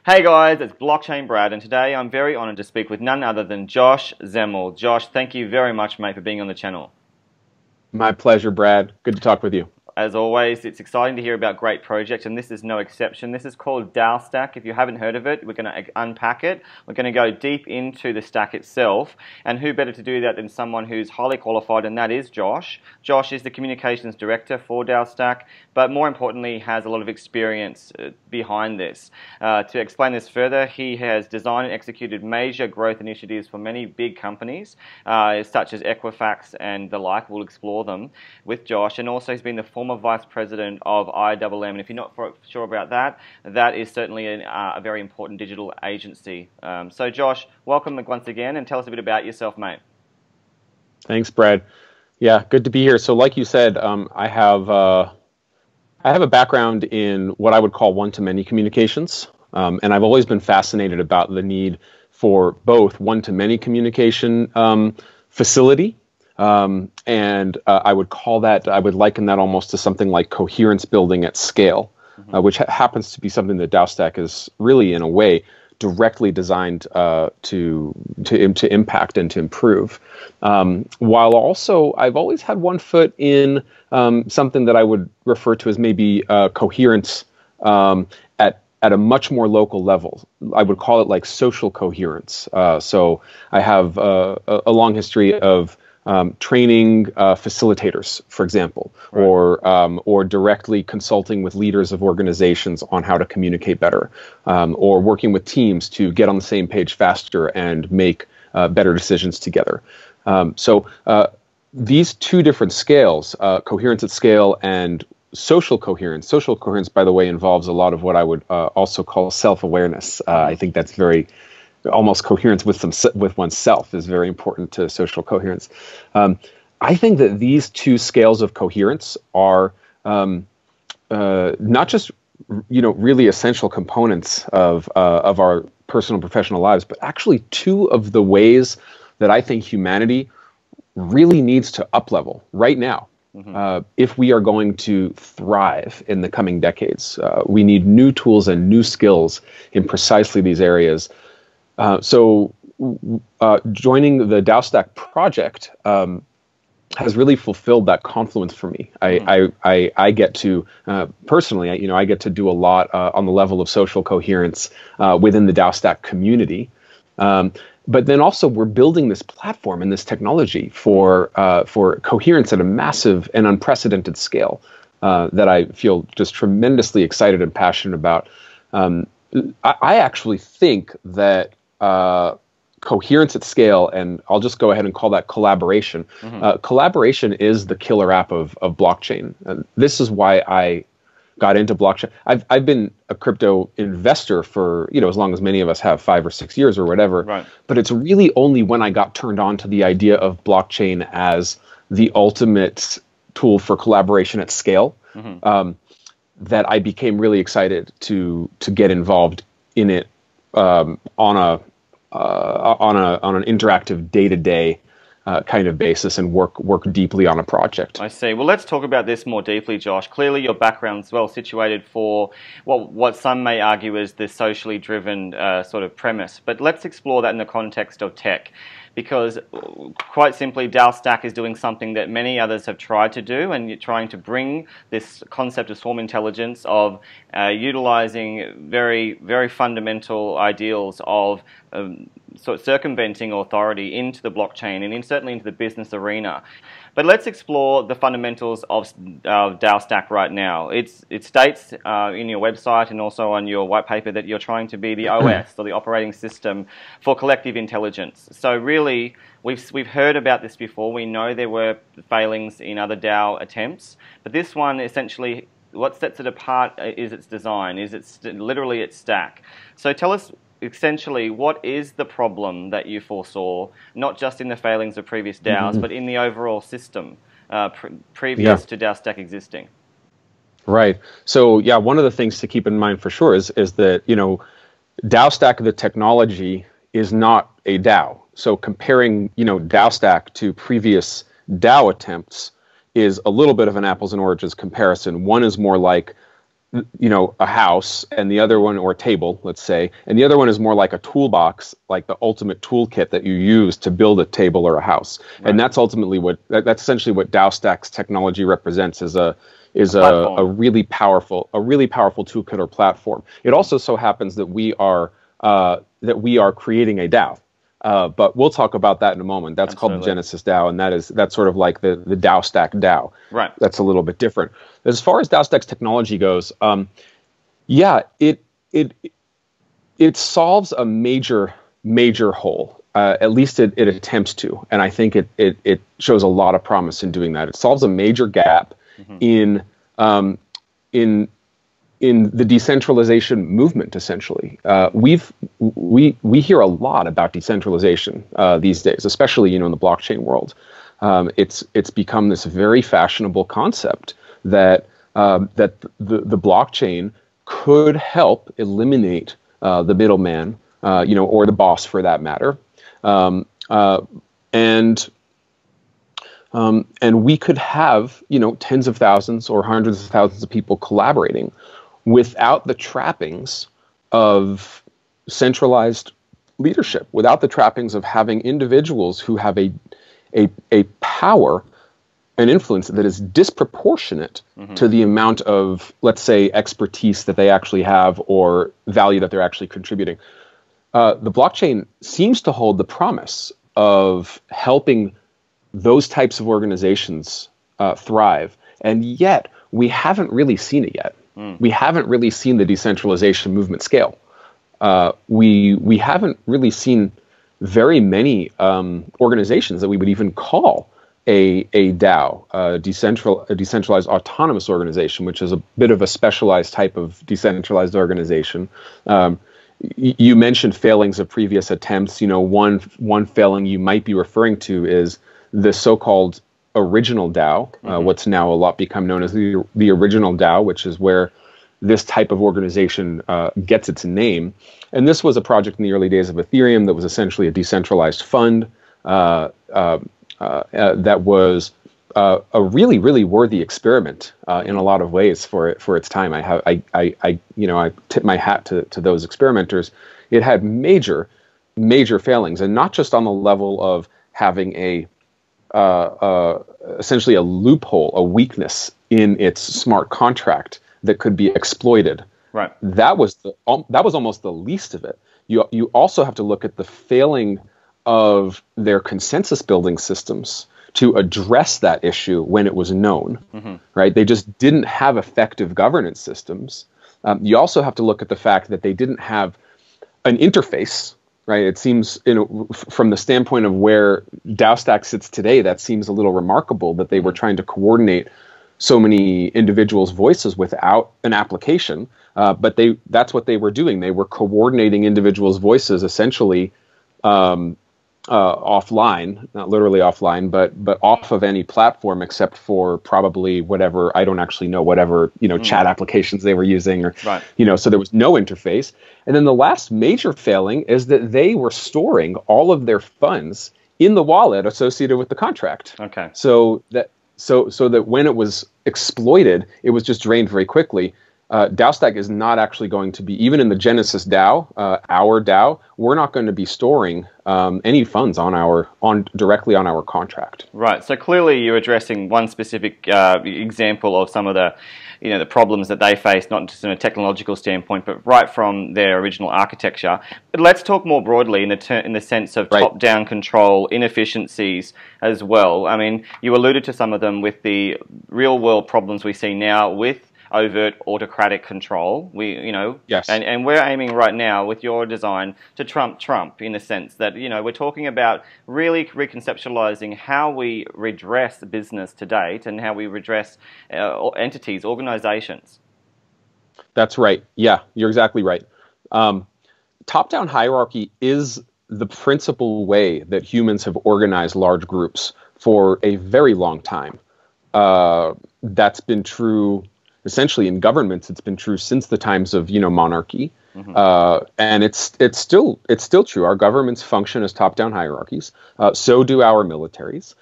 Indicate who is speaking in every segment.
Speaker 1: Hey guys, it's BlockchainBrad, and today I'm very honored to speak with none other than Josh Zemel. Josh, thank you very much, mate, for being on the channel.
Speaker 2: My pleasure, Brad. Good to talk with you.
Speaker 1: As always, it's exciting to hear about great projects, and this is no exception. This is called DAOstack. If you haven't heard of it, we're going to unpack it. We're going to go deep into the stack itself, and who better to do that than someone who's highly qualified, and that is Josh. Josh is the communications director for DAOstack, but more importantly, has a lot of experience behind this. To explain this further, he has designed and executed major growth initiatives for many big companies, such as Equifax and the like. We'll explore them with Josh, and also he's been the former vice president of IMM, and if you're not sure about that, that is certainly a very important digital agency. So Josh, welcome once again, and tell us a bit about yourself, mate.
Speaker 2: Thanks, Brad. Yeah, good to be here. So like you said, I have a background in what I would call one-to-many communications, and I've always been fascinated about the need for both one-to-many communication facility, and I would liken that almost to something like coherence building at scale, which happens to be something that DAOstack is really, in a way, directly designed to impact and to improve. While also, I've always had one foot in something that I would refer to as maybe coherence at a much more local level. I would call it like social coherence. So I have a long history of training facilitators, for example, right, or directly consulting with leaders of organizations on how to communicate better, or working with teams to get on the same page faster and make better decisions together. So these two different scales, coherence at scale and social coherence. Social coherence, by the way, involves a lot of what I would also call self-awareness. I think that's very almost coherence with oneself is very important to social coherence. I think that these two scales of coherence are not just really essential components of our personal and professional lives, but actually two of the ways that I think humanity really needs to up-level right now. If we are going to thrive in the coming decades, we need new tools and new skills in precisely these areas. So joining the DAOstack project has really fulfilled that confluence for me. I get to, personally, I get to do a lot on the level of social coherence within the DAOstack community. But then also we're building this platform and this technology for coherence at a massive and unprecedented scale that I feel just tremendously excited and passionate about. I actually think that coherence at scale, and I'll just go ahead and call that collaboration. Collaboration is the killer app of blockchain. And this is why I got into blockchain. I've been a crypto investor for, as long as many of us have, 5 or 6 years or whatever. Right. But it's really only when I got turned on to the idea of blockchain as the ultimate tool for collaboration at scale that I became really excited to get involved in it on an interactive day-to-day kind of basis and work deeply on a project.
Speaker 1: I see. Well, let's talk about this more deeply, Josh. Clearly, your background's well situated for what some may argue is the socially driven sort of premise. But let's explore that in the context of tech. Because quite simply, DAOstack is doing something that many others have tried to do, and you're trying to bring this concept of swarm intelligence, of utilizing very, very fundamental ideals of sort of circumventing authority into the blockchain and certainly into the business arena. But let's explore the fundamentals of DAOstack right now. It states in your website and also on your white paper that you're trying to be the OS, or the operating system for collective intelligence. So really, we've heard about this before. We know there were failings in other DAO attempts, but this one essentially, what sets it apart is its design, literally its stack. So tell us essentially, what is the problem that you foresaw, not just in the failings of previous DAOs, but in the overall system previous to DAOstack existing?
Speaker 2: Right. So, yeah, one of the things to keep in mind for sure is that, DAOstack, the technology, is not a DAO. So comparing, DAOstack to previous DAO attempts is a little bit of an apples and oranges comparison. One is more like a house, and the other one, or a table, let's say, and the other one is more like a toolbox, like the ultimate toolkit that you use to build a table or a house. Right. And that's ultimately that's essentially what DAOstack's technology represents, is a really powerful toolkit or platform. It also so happens that we are creating a DAO. But we'll talk about that in a moment. That's Absolutely. Called the Genesis DAO, and that's sort of like the DAOstack DAO.
Speaker 1: Right.
Speaker 2: That's a little bit different. As far as DAOstack's technology goes, it solves a major hole. At least it attempts to, and I think it shows a lot of promise in doing that. It solves a major gap in the decentralization movement. Essentially, we hear a lot about decentralization these days, especially in the blockchain world. It's become this very fashionable concept that the blockchain could help eliminate the middleman, or the boss for that matter, and we could have tens of thousands or hundreds of thousands of people collaborating without the trappings of centralized leadership, without the trappings of having individuals who have a power and influence that is disproportionate to the amount of, let's say, expertise that they actually have or value that they're actually contributing. The blockchain seems to hold the promise of helping those types of organizations thrive, and yet we haven't really seen it yet. We haven't really seen the decentralization movement scale. We haven't really seen very many organizations that we would even call a DAO, a decentralized autonomous organization, which is a bit of a specialized type of decentralized organization. You mentioned failings of previous attempts. One failing you might be referring to is the so-called original DAO, what's now a lot become known as the original DAO, which is where this type of organization gets its name. And this was a project in the early days of Ethereum that was essentially a decentralized fund that was a really, really worthy experiment in a lot of ways for its time. I tip my hat to those experimenters. It had major failings, and not just on the level of having essentially a loophole, a weakness in its smart contract that could be exploited.
Speaker 1: Right.
Speaker 2: That was almost the least of it. You also have to look at the failing of their consensus building systems to address that issue when it was known. Right? They just didn't have effective governance systems. You also have to look at the fact that they didn't have an interface. Right. It seems, from the standpoint of where DAOstack sits today, that seems a little remarkable that they were trying to coordinate so many individuals' voices without an application. But that's what they were doing. They were coordinating individuals' voices essentially offline, not literally offline, but off of any platform except for probably whatever, I don't actually know, whatever, chat applications they were using, or,
Speaker 1: right.
Speaker 2: So there was no interface. And then the last major failing is that they were storing all of their funds in the wallet associated with the contract.
Speaker 1: Okay. So
Speaker 2: that when it was exploited, it was just drained very quickly. DAOstack is not actually going to be, even in the Genesis DAO, our DAO, we're not going to be storing any funds directly on our contract.
Speaker 1: Right. So clearly, you're addressing one specific example of some of the, the problems that they face, not just in a technological standpoint, but right from their original architecture. But let's talk more broadly in the sense of top-down control, inefficiencies as well. I mean, you alluded to some of them with the real-world problems we see now with overt autocratic control.
Speaker 2: Yes.
Speaker 1: And we're aiming right now with your design to trump Trump, in the sense that, we're talking about really reconceptualizing how we redress business to date and how we redress entities, organizations.
Speaker 2: That's right. Yeah, you're exactly right. Top-down hierarchy is the principal way that humans have organized large groups for a very long time. That's been true essentially in governments. It's been true since the times of monarchy, and it's still true. Our governments function as top-down hierarchies. So do our militaries.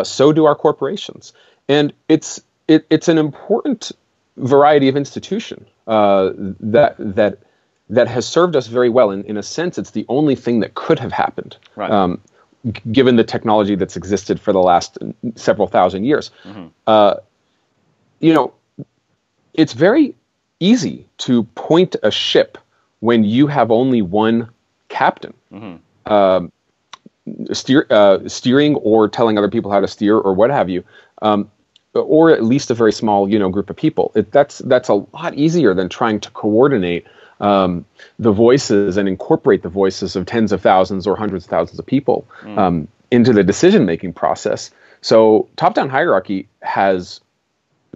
Speaker 2: So do our corporations. And it's an important variety of institution that has served us very well. In a sense, it's the only thing that could have happened,
Speaker 1: right.
Speaker 2: Given the technology that's existed for the last several thousand years. It's very easy to point a ship when you have only one captain. Steering or telling other people how to steer or what have you, or at least a very small, group of people. That's a lot easier than trying to coordinate the voices and incorporate the voices of tens of thousands or hundreds of thousands of people into the decision-making process. So top-down hierarchy has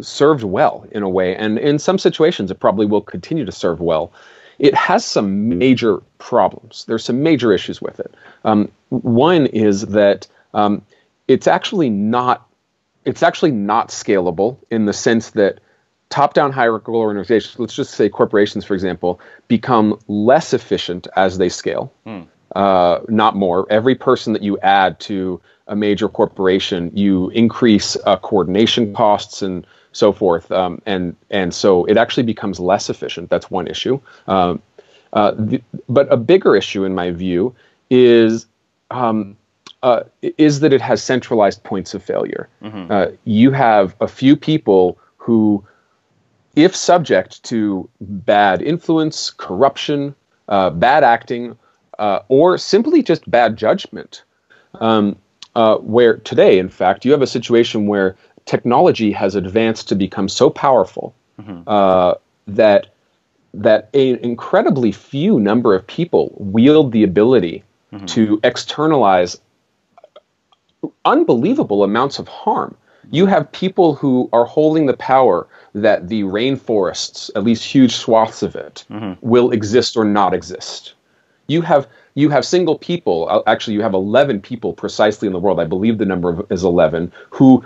Speaker 2: served well in a way, and in some situations it probably will continue to serve well. It has some major problems. There's some major issues with it. One is that it's actually not scalable in the sense that top-down hierarchical organizations, let's just say corporations, for example, become less efficient as they scale, not more. Every person that you add to a major corporation, you increase coordination costs and so forth, and so it actually becomes less efficient. That's one issue. But a bigger issue, in my view, is that it has centralized points of failure. You have a few people who, if subject to bad influence, corruption, bad acting, or simply just bad judgment, where today, in fact, you have a situation where technology has advanced to become so powerful that an incredibly few number of people wield the ability to externalize unbelievable amounts of harm. You have people who are holding the power that the rainforests, at least huge swaths of it, will exist or not exist. You have single people, actually you have 11 people precisely in the world, I believe the number is 11, who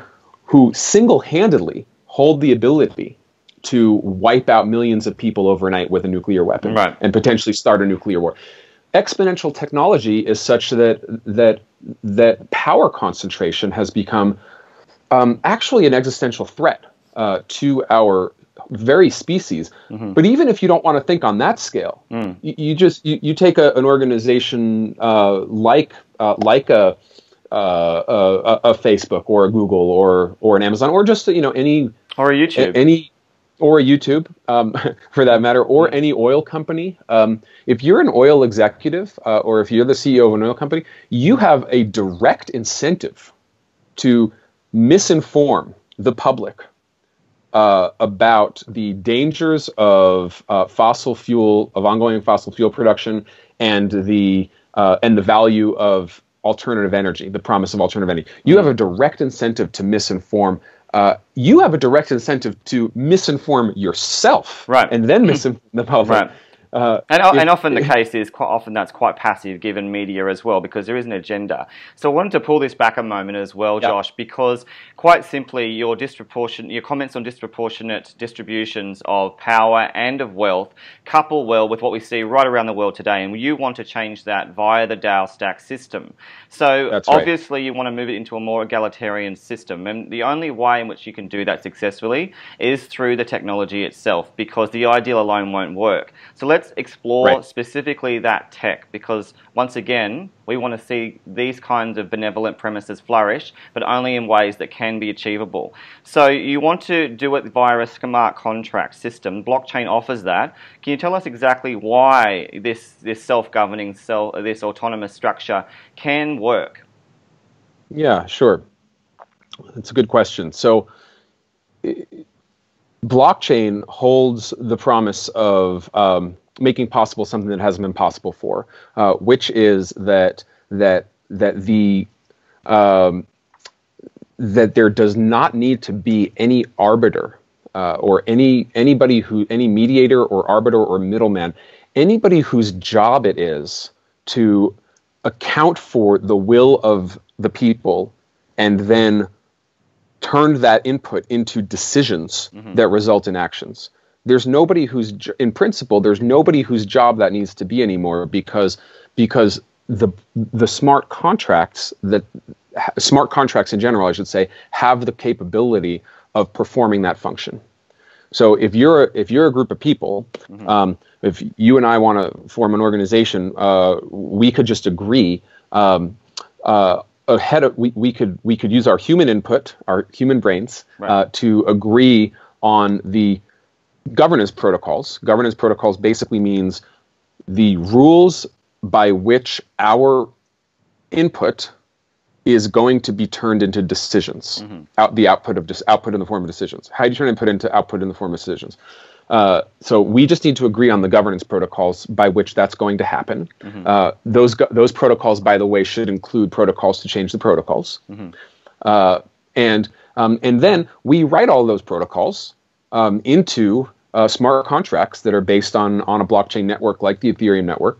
Speaker 2: single-handedly hold the ability to wipe out millions of people overnight with a nuclear weapon and potentially start a nuclear war. Exponential technology is such that power concentration has become actually an existential threat to our very species. But even if you don't want to think on that scale, you take an organization like a Facebook or a Google or an Amazon or just any
Speaker 1: or a YouTube
Speaker 2: or a YouTube for that matter, or any oil company. If you're an oil executive or if you're the CEO of an oil company, you have a direct incentive to misinform the public about the dangers of ongoing fossil fuel production and the value of alternative energy, the promise of alternative energy. You have a direct incentive to misinform. You have a direct incentive to misinform yourself, and then misinform the public.
Speaker 1: And often the case is that's quite passive given media as well, because there is an agenda. So I wanted to pull this back a moment as well, Josh, because quite simply your comments on disproportionate distributions of power and of wealth couple well with what we see right around the world today, and you want to change that via the DAOstack system. So obviously you want to move it into a more egalitarian system, and the only way in which you can do that successfully is through the technology itself, because the ideal alone won't work. So let's explore specifically that tech, because once again, we want to see these kinds of benevolent premises flourish, but only in ways that can be achievable. So you want to do it via a smart contract system. Blockchain offers that. Can you tell us exactly why this self-governing, this autonomous structure can work?
Speaker 2: Yeah, sure. That's a good question. So blockchain holds the promise of making possible something that hasn't been possible before, which is that there does not need to be any arbiter or any mediator or arbiter or middleman, anybody whose job it is to account for the will of the people and then turn that input into decisions that result in actions. There's nobody in principle, there's nobody whose job that needs to be anymore, because the smart contracts in general, I should say, have the capability of performing that function. So if you're a group of people, if you and I want to form an organization, we could just agree we could use our human input, our human brains, to agree on the governance protocols. Governance protocols basically means the rules by which our input is going to be turned into decisions, output in the form of decisions. How do you turn input into output in the form of decisions? So we just need to agree on the governance protocols by which that's going to happen. Those protocols, by the way, should include protocols to change the protocols. And then we write all those protocols into smart contracts that are based on a blockchain network like the Ethereum network.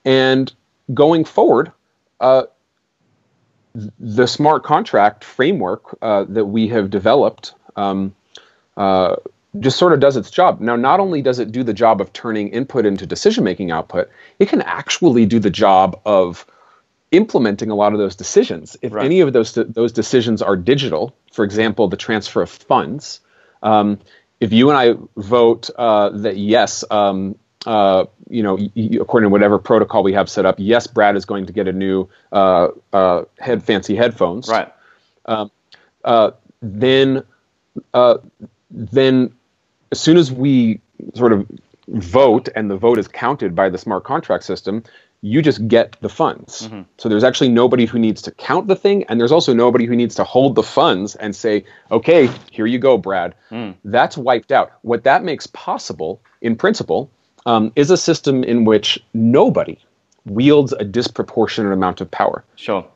Speaker 2: And going forward, the smart contract framework that we have developed just sort of does its job. Now, not only does it do the job of turning input into decision-making output, it can actually do the job of implementing a lot of those decisions. If any of those decisions are digital, for example, the transfer of funds, if you and I vote that yes, according to whatever protocol we have set up, yes, Brad is going to get a new fancy headphones.
Speaker 1: Right.
Speaker 2: Then as soon as we sort of vote and the vote is counted by the smart contract system, you just get the funds. So there's actually nobody who needs to count the thing, and there's also nobody who needs to hold the funds and say, okay, here you go, Brad. That's wiped out. What that makes possible, in principle, is a system in which nobody wields a disproportionate amount of power.
Speaker 1: Sure.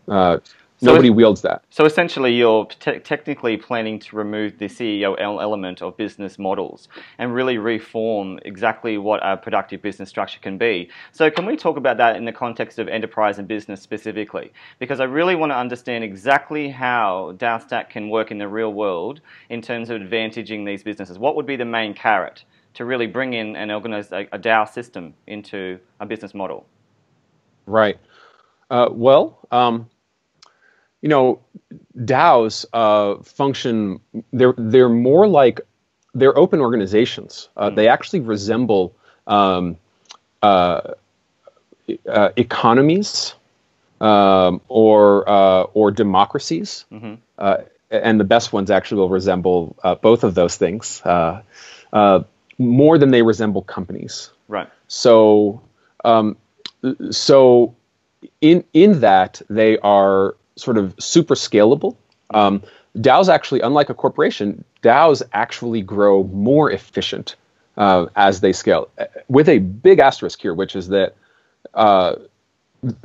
Speaker 2: Nobody wields that.
Speaker 1: So essentially, you're technically planning to remove the CEO element of business models and really reform exactly what a productive business structure can be. So can we talk about that in the context of enterprise and business specifically? Because I really want to understand exactly how DAOstack can work in the real world in terms of advantaging these businesses. What would be the main carrot to really bring in and organize a DAO system into a business model?
Speaker 2: Right. DAOs function, they're more like, they're open organizations. They actually resemble economies or democracies. And the best ones actually will resemble both of those things more than they resemble companies.
Speaker 1: Right.
Speaker 2: So in that they are sort of super scalable. DAOs actually, unlike a corporation, DAOs actually grow more efficient as they scale, with a big asterisk here, which is that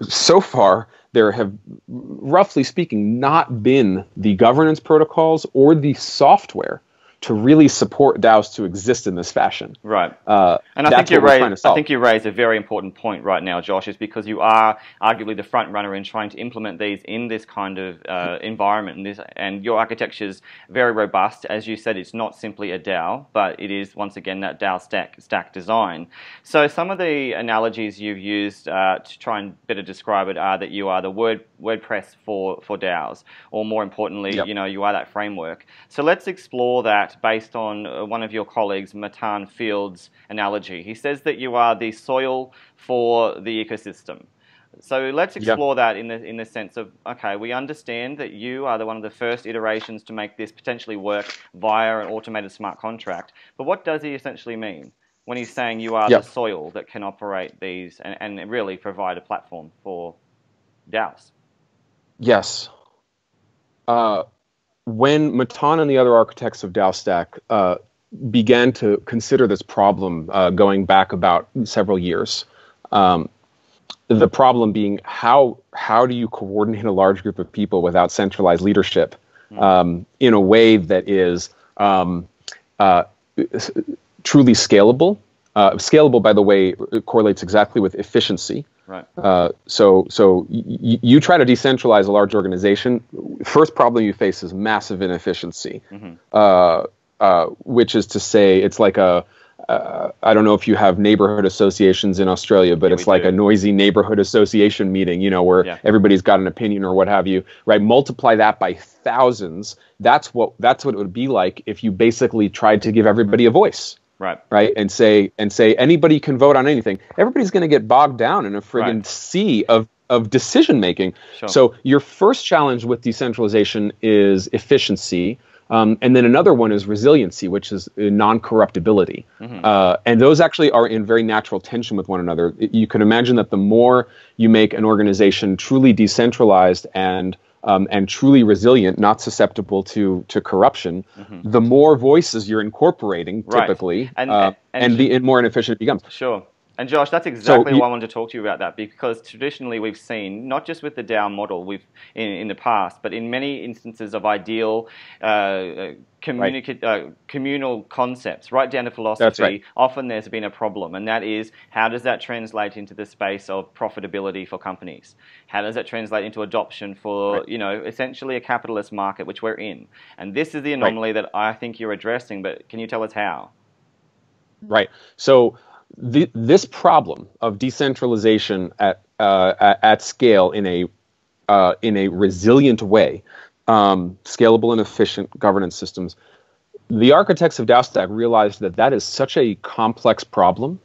Speaker 2: so far there have, roughly speaking, not been the governance protocols or the software to really support DAOs to exist in this fashion.
Speaker 1: Right. And I think you raised a very important point right now, Josh, is because you are arguably the front runner in trying to implement these in this kind of environment. And your architecture is very robust. As you said, it's not simply a DAO, but it is, once again, that DAOstack design. So some of the analogies you've used to try and better describe it are that you are the WordPress for DAOs, or more importantly, you are that framework. So let's explore that based on one of your colleagues, Matan Field's analogy. He says that you are the soil for the ecosystem. So let's explore that in the sense of, okay, we understand that you are one of the first iterations to make this potentially work via an automated smart contract. But what does he essentially mean when he's saying you are the soil that can operate these and really provide a platform for DAOs?
Speaker 2: Yes. When Matan and the other architects of DAOstack began to consider this problem going back about several years, the problem being how do you coordinate a large group of people without centralized leadership in a way that is truly scalable. Scalable, by the way, correlates exactly with efficiency.
Speaker 1: Right.
Speaker 2: So you try to decentralize a large organization. First problem you face is massive inefficiency, which is to say, it's like I don't know if you have neighborhood associations in Australia, but it's like a noisy neighborhood association meeting, where everybody's got an opinion or what have you, right? Multiply that by thousands. That's what it would be like if you basically tried to give everybody a voice. Right. And say anybody can vote on anything. Everybody's going to get bogged down in a friggin' sea of decision making. Sure. So your first challenge with decentralization is efficiency. And then another one is resiliency, which is non-corruptibility. And those actually are in very natural tension with one another. You can imagine that the more you make an organization truly decentralized and truly resilient, not susceptible to corruption, the more voices you're incorporating, typically, and the more inefficient it becomes.
Speaker 1: Sure. And Josh, that's exactly why I wanted to talk to you about that, because traditionally we've seen, not just with the DAO model in the past, but in many instances of ideal communal concepts, right down to philosophy, often there's been a problem, and that is, how does that translate into the space of profitability for companies? How does that translate into adoption for, essentially a capitalist market, which we're in? And this is the anomaly that I think you're addressing, but can you tell us how?
Speaker 2: Right. So this problem of decentralization at scale in a resilient way, scalable and efficient governance systems, the architects of DAOstack realized that is such a complex problem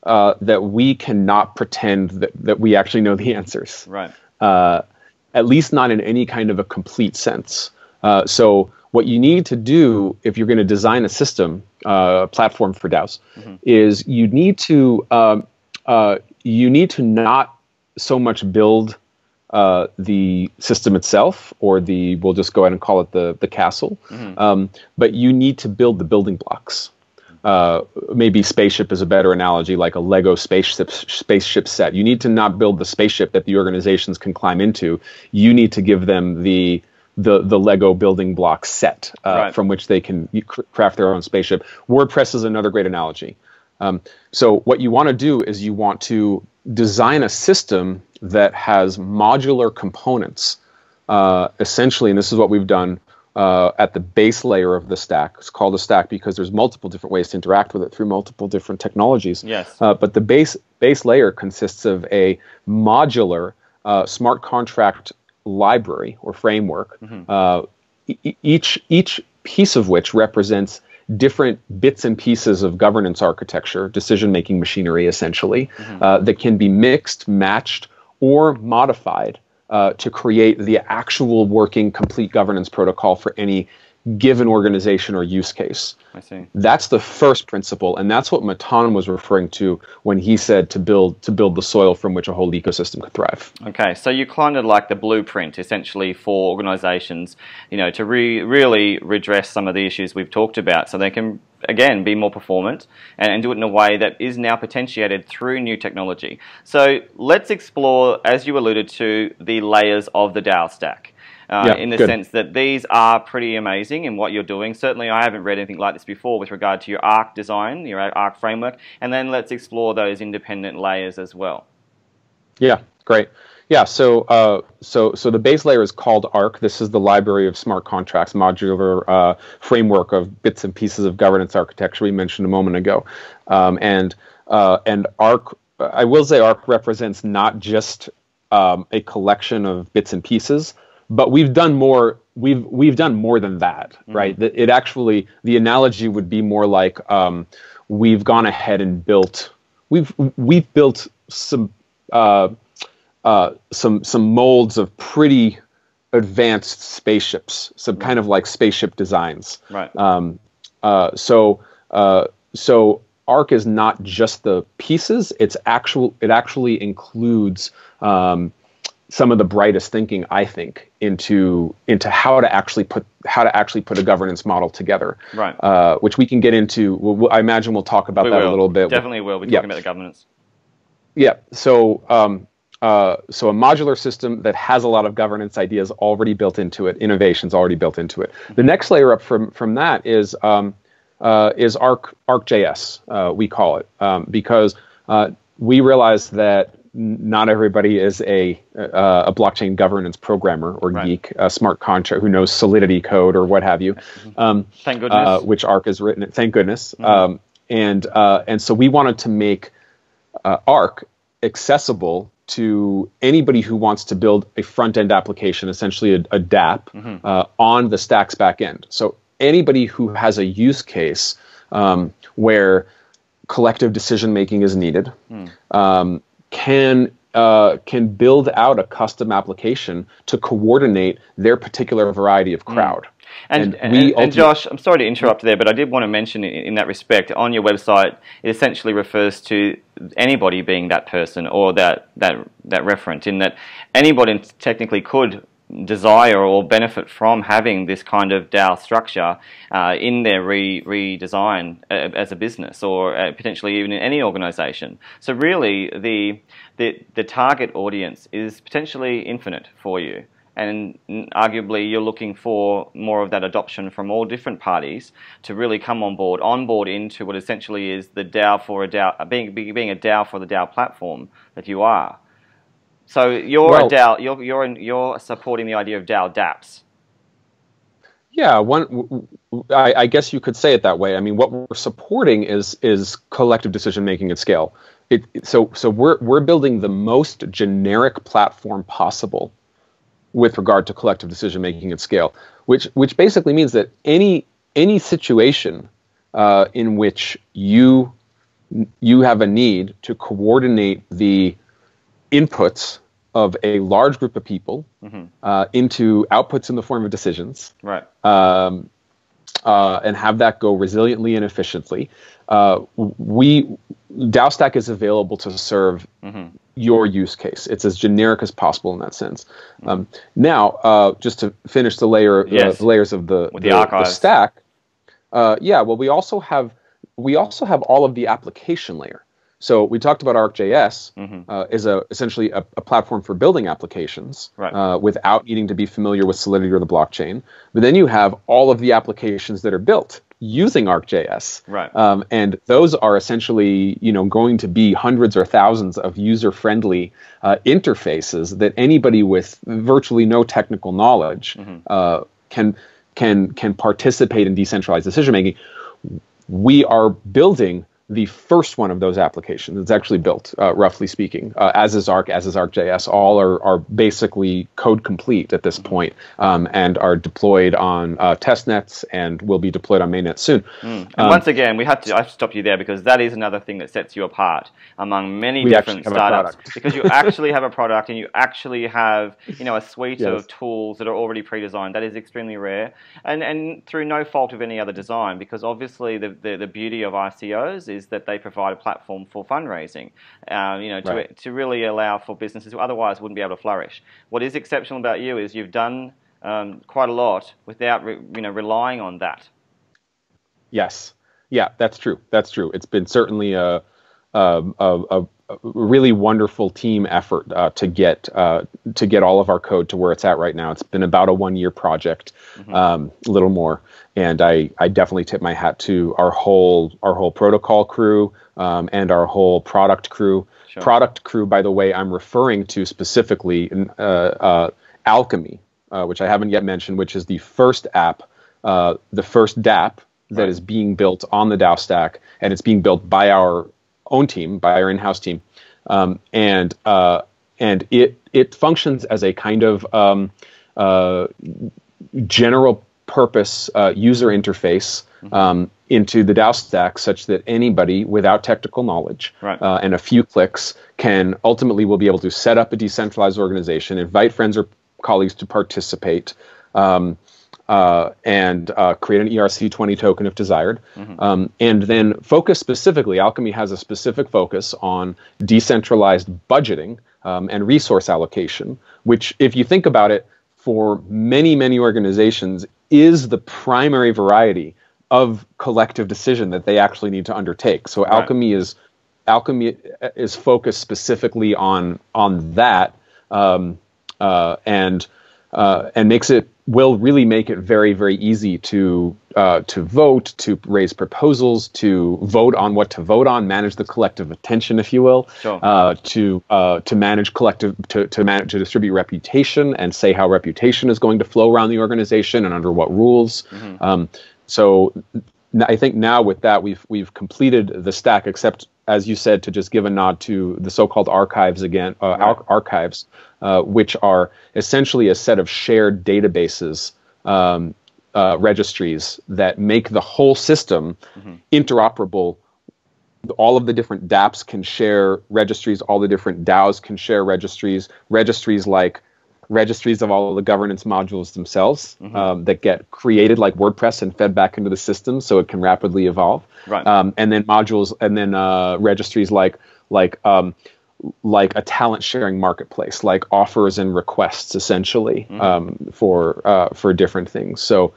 Speaker 2: that we cannot pretend that we actually know the answers.
Speaker 1: Right.
Speaker 2: At least not in any kind of a complete sense. So what you need to do if you're going to design a system, platform for DAOs, is you need to not so much build the system itself, or we'll just go ahead and call it the castle, but you need to build the building blocks. Maybe spaceship is a better analogy, like a Lego spaceship set. You need to not build the spaceship that the organizations can climb into. You need to give them the Lego building block set from which they can craft their own spaceship. WordPress is another great analogy. So what you want to do is you want to design a system that has modular components, essentially, and this is what we've done at the base layer of the stack. It's called a stack because there's multiple different ways to interact with it through multiple different technologies.
Speaker 1: Yes.
Speaker 2: But the base layer consists of a modular smart contract library or framework, each piece of which represents different bits and pieces of governance architecture, decision-making machinery, essentially, that can be mixed, matched, or modified to create the actual working complete governance protocol for any given organization or use case.
Speaker 1: I see.
Speaker 2: That's the first principle, and that's what Matan was referring to when he said to build the soil from which a whole ecosystem could thrive.
Speaker 1: Okay, so you kind of like the blueprint, essentially, for organizations, to really redress some of the issues we've talked about, so they can, again, be more performant and do it in a way that is now potentiated through new technology. So let's explore, as you alluded to, the layers of the DAO stack. In the sense that these are pretty amazing in what you're doing. Certainly, I haven't read anything like this before with regard to your ARC design, your ARC framework, and then let's explore those independent layers as well.
Speaker 2: Yeah, great. Yeah, so the base layer is called ARC. This is the library of smart contracts, modular framework of bits and pieces of governance architecture we mentioned a moment ago, and ARC. I will say ARC represents not just a collection of bits and pieces, but we've done more. We've done more than that, right? It actually, the analogy would be more like we've gone ahead and built. We've built some molds of pretty advanced spaceships, some kind of like spaceship designs.
Speaker 1: Right.
Speaker 2: So ARC is not just the pieces. It actually includes some of the brightest thinking, I think, into how to actually put a governance model together.
Speaker 1: Right.
Speaker 2: Which we can get into. I imagine we'll talk about that a little bit.
Speaker 1: Definitely will. We're talking about the governance.
Speaker 2: Yeah. So a modular system that has a lot of governance ideas already built into it, innovations already built into it. The next layer up from that is ArcJS, we call it, because we realize that not everybody is a blockchain governance programmer or geek, a smart contract who knows Solidity code or what have you.
Speaker 1: Thank goodness.
Speaker 2: Which Arc is written. Thank goodness. and so we wanted to make Arc accessible to anybody who wants to build a front-end application, essentially a DApp, on the Stack's back end. So anybody who has a use case where collective decision-making is needed can build out a custom application to coordinate their particular variety of crowd.
Speaker 1: And Josh, I'm sorry to interrupt there, but I did want to mention in that respect, on your website, it essentially refers to anybody being that person or that referent, in that anybody technically could desire or benefit from having this kind of DAO structure in their redesign as a business, or potentially even in any organization. So really, the target audience is potentially infinite for you. And arguably, you're looking for more of that adoption from all different parties to really come on board into what essentially is the DAO for a DAO, being a DAO for the DAO platform that you are. So you're a DAO. You're supporting the idea of DAO dApps.
Speaker 2: Yeah, I guess you could say it that way. I mean, what we're supporting is collective decision making at scale. So we're building the most generic platform possible with regard to collective decision making at scale, which basically means that any situation in which you have a need to coordinate the inputs of a large group of people into outputs in the form of decisions,
Speaker 1: right?
Speaker 2: And have that go resiliently and efficiently. DAOstack is available to serve your use case. It's as generic as possible in that sense. Now, just to finish the layers of the stack. Well, we also have all of the application layer. So we talked about ArcJS is essentially a platform for building applications without needing to be familiar with Solidity or the blockchain. But then you have all of the applications that are built using ArcJS, and those are essentially going to be hundreds or thousands of user-friendly interfaces that anybody with virtually no technical knowledge can participate in decentralized decision making. We are building the first one of those applications. It's actually built, roughly speaking, as is Arc, as is ArcJS. All are basically code complete at this point, and are deployed on testnets and will be deployed on mainnet soon.
Speaker 1: And once again, I have to stop you there, because that is another thing that sets you apart among many different startups, because you actually have a product and you actually have a suite of tools that are already pre-designed. That is extremely rare, and through no fault of any other design, because obviously the beauty of ICOs is that they provide a platform for fundraising, to really allow for businesses who otherwise wouldn't be able to flourish. What is exceptional about you is you've done quite a lot without relying on that.
Speaker 2: Yes, yeah, that's true. That's true. It's been certainly a really wonderful team effort to get all of our code to where it's at right now. It's been about a 1-year project, a little more, and I definitely tip my hat to our whole protocol crew and our whole product crew. Sure. Product crew, by the way, I'm referring to specifically Alchemy, which I haven't yet mentioned, which is the first app, the first DApp that is being built on the DAOstack, and it's being built by our own team, by our in-house team, and it functions as a kind of general purpose user interface into the DAOstack, such that anybody without technical knowledge and a few clicks will be able to set up a decentralized organization, invite friends or colleagues to participate, and create an ERC20 token if desired, and then focus specifically. Alchemy has a specific focus on decentralized budgeting and resource allocation, which, if you think about it, for many organizations is the primary variety of collective decision that they actually need to undertake. So Alchemy is focused specifically on that, and will really make it very to vote, to raise proposals, to vote on what to vote on, manage the collective attention, if you will, to manage to distribute reputation and say how reputation is going to flow around the organization and under what rules. So I think now with that we've completed the stack, except as you said, to just give a nod to the so-called archives again,
Speaker 1: right.
Speaker 2: archives, which are essentially a set of shared databases, registries that make the whole system interoperable. All of the different dApps can share registries. All the different DAOs can share registries. Registries like registries of all of the governance modules themselves that get created like WordPress and fed back into the system, so it can rapidly evolve.
Speaker 1: Right.
Speaker 2: And then modules, and then registries like a talent sharing marketplace, like offers and requests, essentially, for different things. So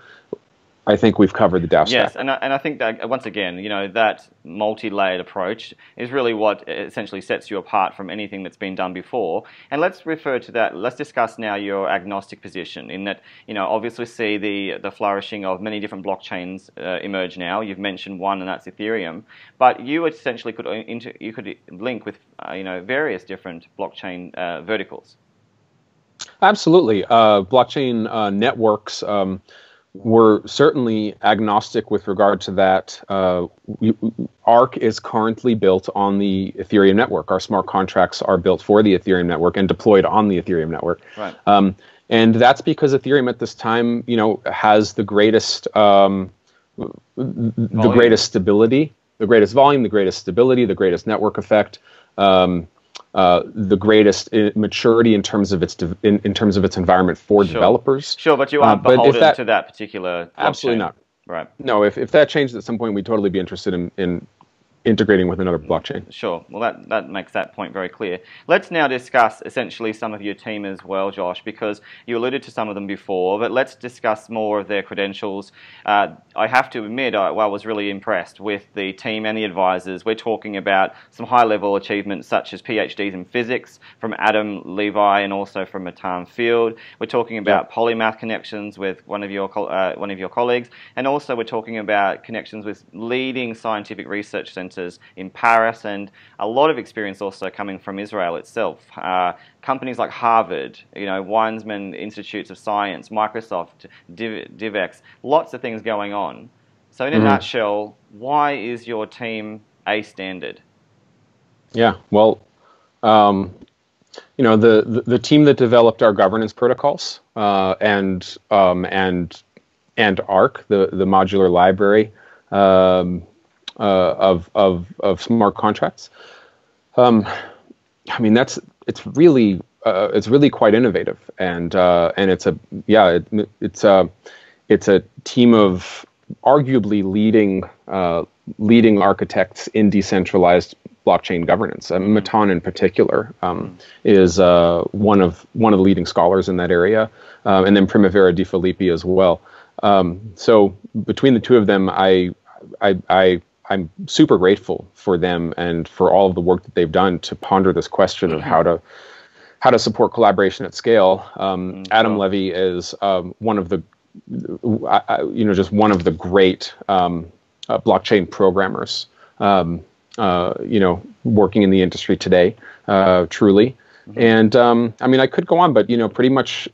Speaker 2: I think we've covered the DAOstack.
Speaker 1: Yes, and I think that, once again, that multi-layered approach is really what essentially sets you apart from anything that's been done before. And let's refer to that. Let's discuss now your agnostic position, in that, obviously see the flourishing of many different blockchains emerge now. You've mentioned one, and that's Ethereum. But you essentially could link with various different blockchain verticals. Absolutely.
Speaker 2: Blockchain networks. We're certainly agnostic with regard to that. Arc is currently built on the Ethereum network. Our smart contracts are built for the Ethereum network and deployed on the Ethereum network.
Speaker 1: Right.
Speaker 2: And that's because Ethereum at this time, has the greatest, greatest stability, the greatest volume, the greatest stability, the greatest network effect. The greatest maturity in terms of its environment for developers.
Speaker 1: Sure, but you aren't beholden to that particular blockchain.
Speaker 2: Absolutely not.
Speaker 1: Right.
Speaker 2: No, if that changed at some point, we'd totally be interested in integrating with another blockchain.
Speaker 1: Sure. Well, that makes that point very clear. Let's now discuss essentially some of your team as well, Josh, because you alluded to some of them before, but let's discuss more of their credentials. I have to admit, I was really impressed with the team and the advisors. We're talking about some high-level achievements such as PhDs in physics from Adam Levi and also from Matan Field. We're talking about polymath connections with one of your colleagues, and also we're talking about connections with leading scientific research centers in Paris, and a lot of experience also coming from Israel itself. Companies like Harvard, Weizmann Institutes of Science, Microsoft, DivX, lots of things going on. So in a nutshell, why is your team a standard?
Speaker 2: Yeah, well, the team that developed our governance protocols and Arc, the modular library of smart contracts. It's really quite innovative, and it's a team of arguably leading architects in decentralized blockchain governance. Matan in particular is one of the leading scholars in that area, and then Primavera Di Filippi as well. So between the two of them, I'm super grateful for them and for all of the work that they've done to ponder this question of how to support collaboration at scale. Adam Levy is one of the great blockchain programmers working in the industry today, truly. And I could go on, but pretty much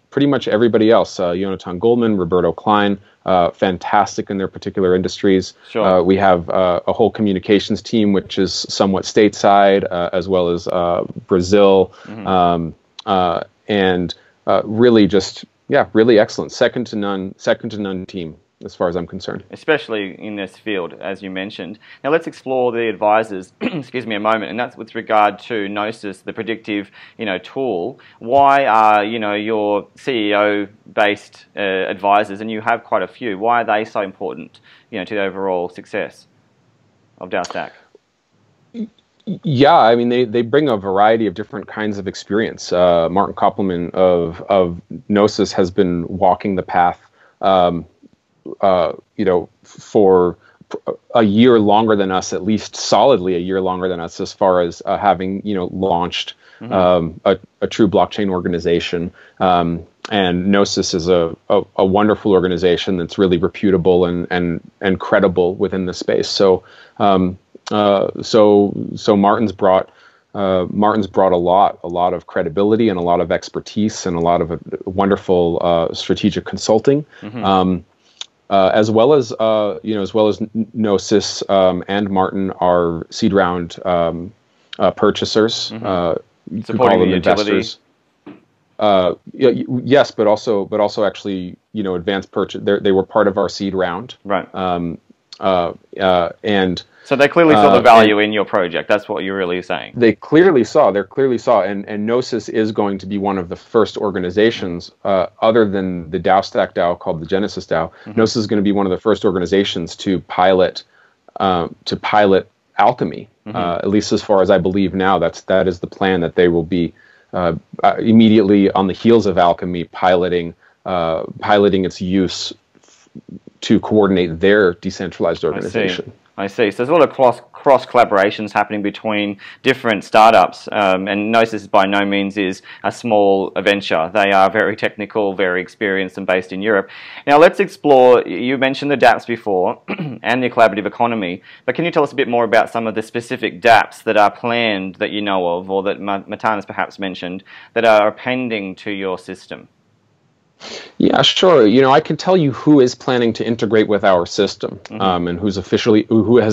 Speaker 2: everybody else, Jonathan Goldman, Roberto Klein, fantastic in their particular industries.
Speaker 1: Sure.
Speaker 2: We have a whole communications team, which is somewhat stateside, as well as Brazil, and really excellent, second to none team, as far as I'm concerned.
Speaker 1: Especially in this field, as you mentioned. Now let's explore the advisors, excuse me a moment, and that's with regard to Gnosis, the predictive, tool. Why are, your CEO-based advisors, and you have quite a few, why are they so important, to the overall success of DAOstack?
Speaker 2: Yeah, they bring a variety of different kinds of experience. Martin Koppelman of Gnosis has been walking the path for a year longer than us, at least solidly a year longer than us, as far as having launched a true blockchain organization. And Gnosis is a wonderful organization that's really reputable and credible within the space. So Martin's brought a lot of credibility and a lot of expertise and a lot of wonderful strategic consulting. as well as Gnosis and Martin are seed round purchasers. You could call them investors. Yes, but also actually, advanced purchase. They were part of our seed round.
Speaker 1: Right.
Speaker 2: And
Speaker 1: so they clearly saw the value in your project. That's what you're really saying.
Speaker 2: They clearly saw, and Gnosis is going to be one of the first organizations, other than the DAOstack DAO called the Genesis DAO. Gnosis is going to be one of the first organizations to pilot alchemy. At least as far as I believe now, that is the plan, that they will be immediately on the heels of alchemy piloting its use to coordinate their decentralized organization.
Speaker 1: I see. So there's a lot of cross collaborations happening between different startups, and Gnosis by no means is a small venture. They are very technical, very experienced, and based in Europe. Now let's explore. You mentioned the dApps before and the collaborative economy, but can you tell us a bit more about some of the specific dApps that are planned that you know of, or that Matan has perhaps mentioned, that are pending to your system?
Speaker 2: Yeah, sure. I can tell you who is planning to integrate with our system, and who has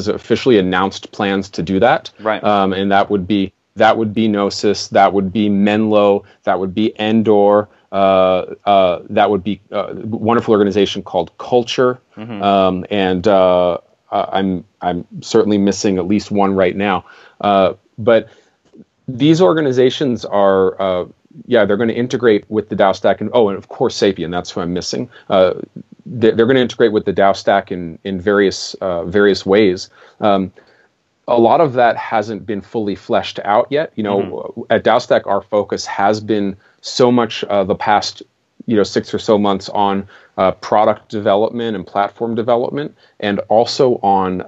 Speaker 2: officially announced plans to do that.
Speaker 1: Right.
Speaker 2: And that would be Gnosis, that would be Menlo, that would be Endor, that would be a wonderful organization called Culture, and I'm certainly missing at least one right now. But these organizations are. They're going to integrate with the DAOstack, and of course Sapien. That's who I'm missing. They're going to integrate with the DAOstack in various ways. A lot of that hasn't been fully fleshed out yet. At DAOstack, our focus has been so much the past 6 or so months on product development and platform development, and also on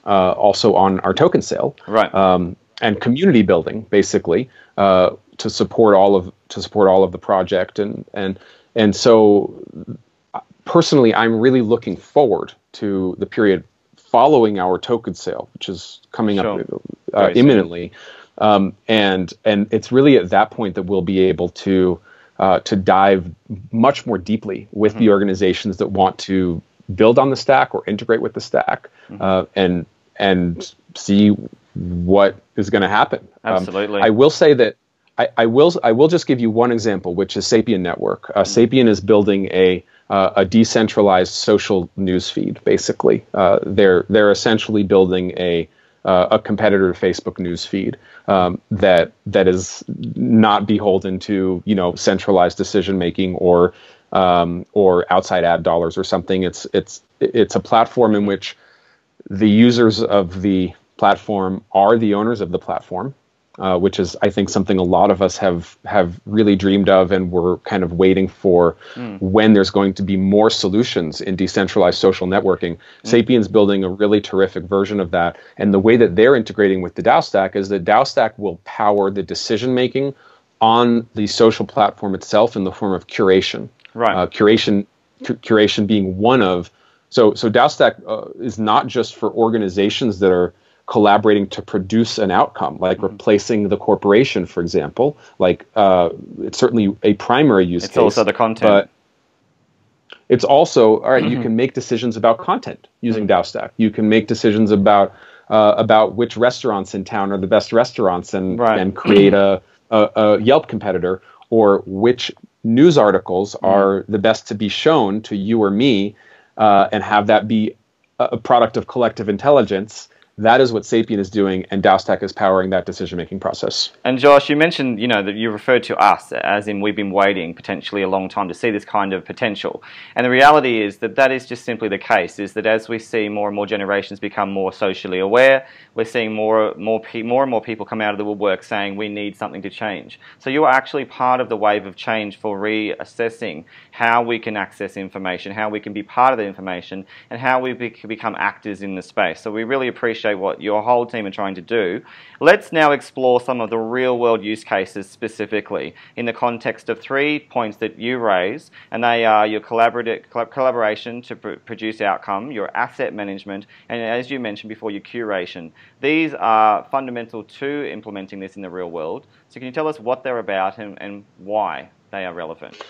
Speaker 2: our token sale,
Speaker 1: right,
Speaker 2: and community building, basically. To support all of the project, and so personally, I'm really looking forward to the period following our token sale, which is coming up imminently, and it's really at that point that we'll be able to dive much more deeply with the organizations that want to build on the stack or integrate with the stack, and see what is going to happen.
Speaker 1: Absolutely.
Speaker 2: I will say that. I will just give you one example, which is Sapien Network. Sapien is building a decentralized social news feed. Basically, they're essentially building a competitor to Facebook news feed that is not beholden to centralized decision making or outside ad dollars or something. It's a platform in which the users of the platform are the owners of the platform. Which is, I think, something a lot of us have really dreamed of, and we're kind of waiting for when there's going to be more solutions in decentralized social networking. Sapien's building a really terrific version of that, and the way that they're integrating with the DAOstack is that DAOstack will power the decision-making on the social platform itself in the form of curation.
Speaker 1: Right.
Speaker 2: Curation being one of... So DAOstack is not just for organizations that are collaborating to produce an outcome, like replacing the corporation, for example. Like it's certainly a primary use case.
Speaker 1: It's also the content.
Speaker 2: But it's also, all right, you can make decisions about content using DAOstack. You can make decisions about which restaurants in town are the best restaurants and create a Yelp competitor, or which news articles are the best to be shown to you or me, and have that be a product of collective intelligence. That is what Sapien is doing, and DAOstack is powering that decision-making process.
Speaker 1: And Josh, you mentioned, that you referred to us, as in we've been waiting potentially a long time to see this kind of potential. And the reality is that is just simply the case, is that as we see more and more generations become more socially aware, we're seeing more and more people come out of the woodwork saying we need something to change. So you are actually part of the wave of change for reassessing how we can access information, how we can be part of the information, and how we can become actors in the space. So we really appreciate what your whole team are trying to do. Let's now explore some of the real-world use cases specifically in the context of 3 points that you raise, and they are your collaboration to produce outcome, your asset management, and as you mentioned before, your curation. These are fundamental to implementing this in the real world. So can you tell us what they're about and why they are relevant?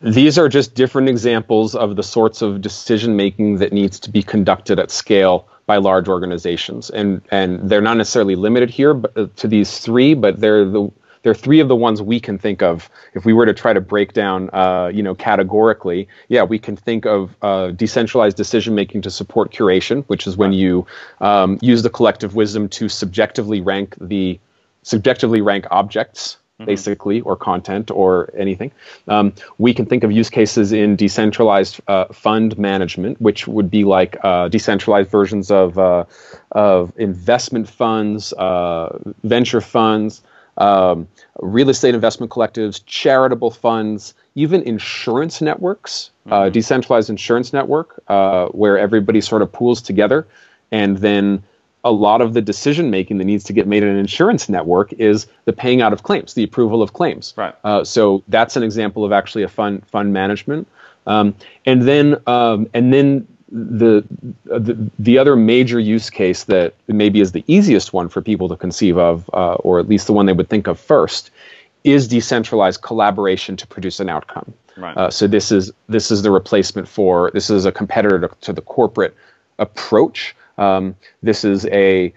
Speaker 2: These are just different examples of the sorts of decision making that needs to be conducted at scale by large organizations, and they're not necessarily limited here, but to these three, but they're three of the ones we can think of. If we were to try to break down, categorically, yeah, we can think of decentralized decision making to support curation, which is when you use the collective wisdom to subjectively rank objects, basically, or content or anything. We can think of use cases in decentralized fund management, which would be like decentralized versions of investment funds, venture funds, real estate investment collectives, charitable funds, even insurance networks, decentralized insurance network, where everybody sort of pools together, and then a lot of the decision making that needs to get made in an insurance network is the paying out of claims, the approval of claims.
Speaker 1: Right.
Speaker 2: So that's an example of actually a fund management. And then the other major use case that maybe is the easiest one for people to conceive of, or at least the one they would think of first, is decentralized collaboration to produce an outcome.
Speaker 1: Right.
Speaker 2: So this is the replacement for, this is a competitor to the corporate approach. This is a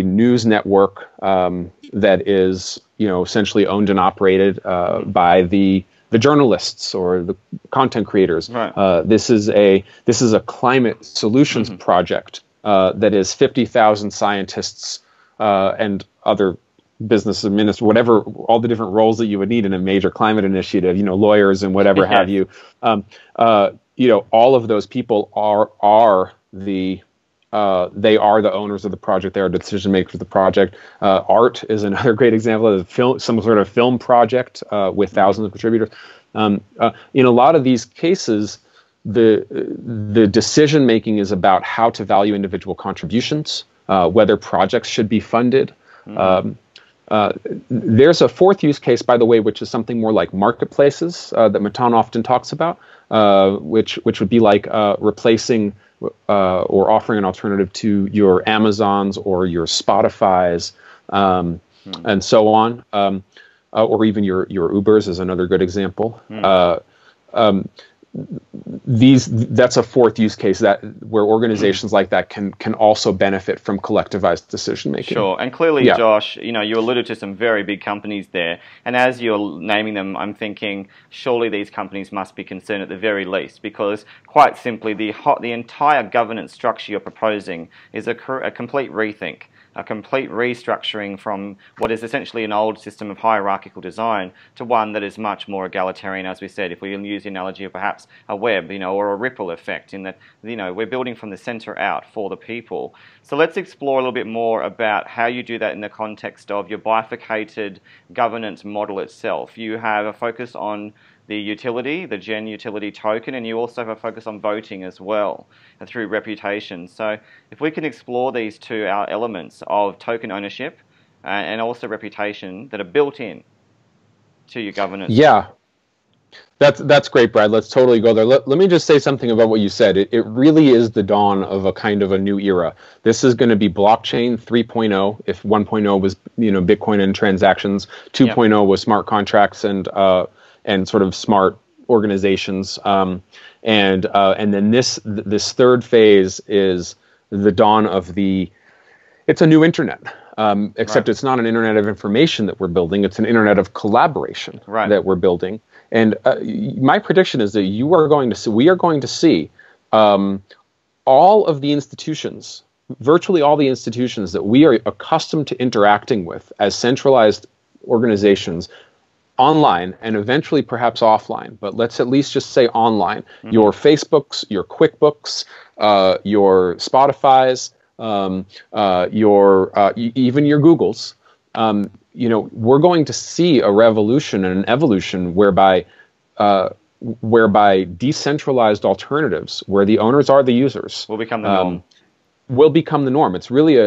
Speaker 2: news network that is, essentially owned and operated by the journalists or the content creators.
Speaker 1: Right.
Speaker 2: This is a climate solutions project that is 50,000 scientists and other business administrators, whatever, all the different roles that you would need in a major climate initiative. Lawyers and whatever have you. All of those people are the owners of the project. They are decision makers of the project. Art is another great example of some sort of film project with thousands of contributors. In a lot of these cases, the decision making is about how to value individual contributions, whether projects should be funded. There's a fourth use case, by the way, which is something more like marketplaces that Matan often talks about, which would be like replacing or offering an alternative to your Amazons or your Spotifys and so on, or even your Ubers is another good example. That's a fourth use case where organizations like that can also benefit from collectivized decision making.
Speaker 1: Sure, and clearly, yeah. Josh, you alluded to some very big companies there, and as you're naming them, I'm thinking surely these companies must be concerned at the very least, because quite simply, the entire governance structure you're proposing is a complete rethink. A complete restructuring from what is essentially an old system of hierarchical design to one that is much more egalitarian, as we said, if we use the analogy of perhaps a web, or a ripple effect, in that, we're building from the center out for the people. So let's explore a little bit more about how you do that in the context of your bifurcated governance model itself. You have a focus on the utility, the Gen utility token, and you also have a focus on voting as well through reputation. So if we can explore these two elements of token ownership and also reputation that are built in to your governance.
Speaker 2: Yeah, that's great, Brad. Let's totally go there. Let me just say something about what you said. It really is the dawn of a kind of a new era. This is going to be blockchain 3.0. If 1.0 was Bitcoin and transactions, 2.0 was smart contracts and sort of smart organizations, and then this third phase is the dawn of it's a new internet, except It's not an internet of information that we're building; it's an internet of collaboration that we're building. And my prediction is that we are going to see all of the institutions, virtually all the institutions that we are accustomed to interacting with as centralized organizations, online and eventually perhaps offline, but let's at least just say online. Your Facebooks, your QuickBooks, your Spotifys, even your Googles. We're going to see a revolution and an evolution whereby decentralized alternatives, where the owners are the users,
Speaker 1: will become the norm.
Speaker 2: It's really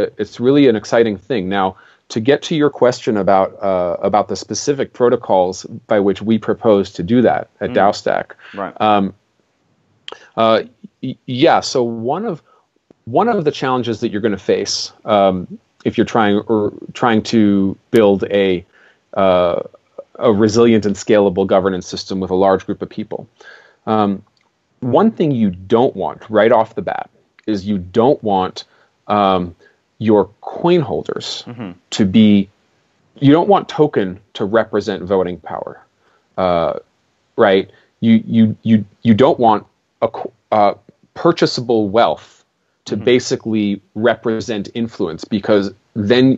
Speaker 2: an exciting thing. Now, to get to your question about the specific protocols by which we propose to do that at DAOstack, so one of the challenges that you're going to face if you're trying to build a a resilient and scalable governance system with a large group of people. One thing you don't want right off the bat is you don't want your coin holders to be, you don't want token to represent voting power, right? You don't want a purchasable wealth to basically represent influence, because then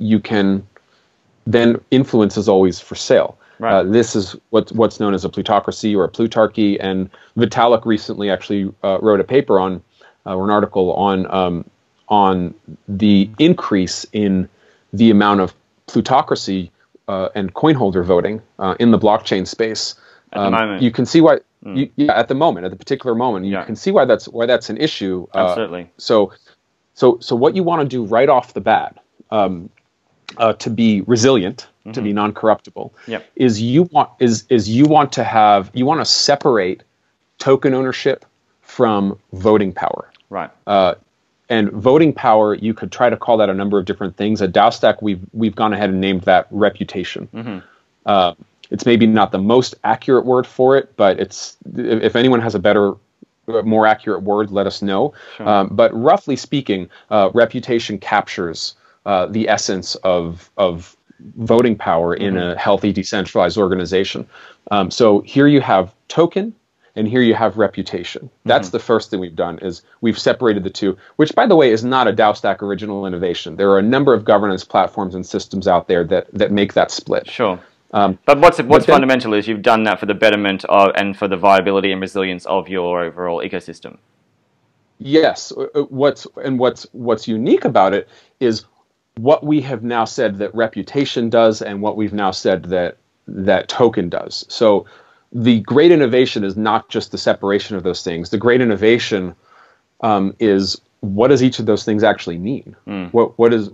Speaker 2: influence is always for sale. Right. This is what's known as a plutocracy or a plutarchy, and Vitalik recently actually wrote a paper or an article on the increase in the amount of plutocracy and coin holder voting in the blockchain space.
Speaker 1: At the moment.
Speaker 2: You can see why. At the particular moment, you can see why that's an issue.
Speaker 1: Absolutely.
Speaker 2: So what you want to do right off the bat to be resilient, to be non-corruptible, is you want to separate token ownership from voting power.
Speaker 1: Right.
Speaker 2: And voting power, you could try to call that a number of different things. At DAOstack, we've gone ahead and named that reputation. It's maybe not the most accurate word for it, but if anyone has a better, more accurate word, let us know. Sure. But roughly speaking, reputation captures the essence of voting power in a healthy, decentralized organization. So here you have token, and here you have reputation. That's the first thing we've done, is we've separated the two, which, by the way, is not a DAOstack original innovation. There are a number of governance platforms and systems out there that make that split.
Speaker 1: Sure. But what's fundamental is you've done that for the betterment of and for the viability and resilience of your overall ecosystem. Yes.
Speaker 2: What's unique about it is what we have now said that reputation does, and what we've now said that token does. So the great innovation is not just the separation of those things. The great innovation is, what does each of those things actually mean? What does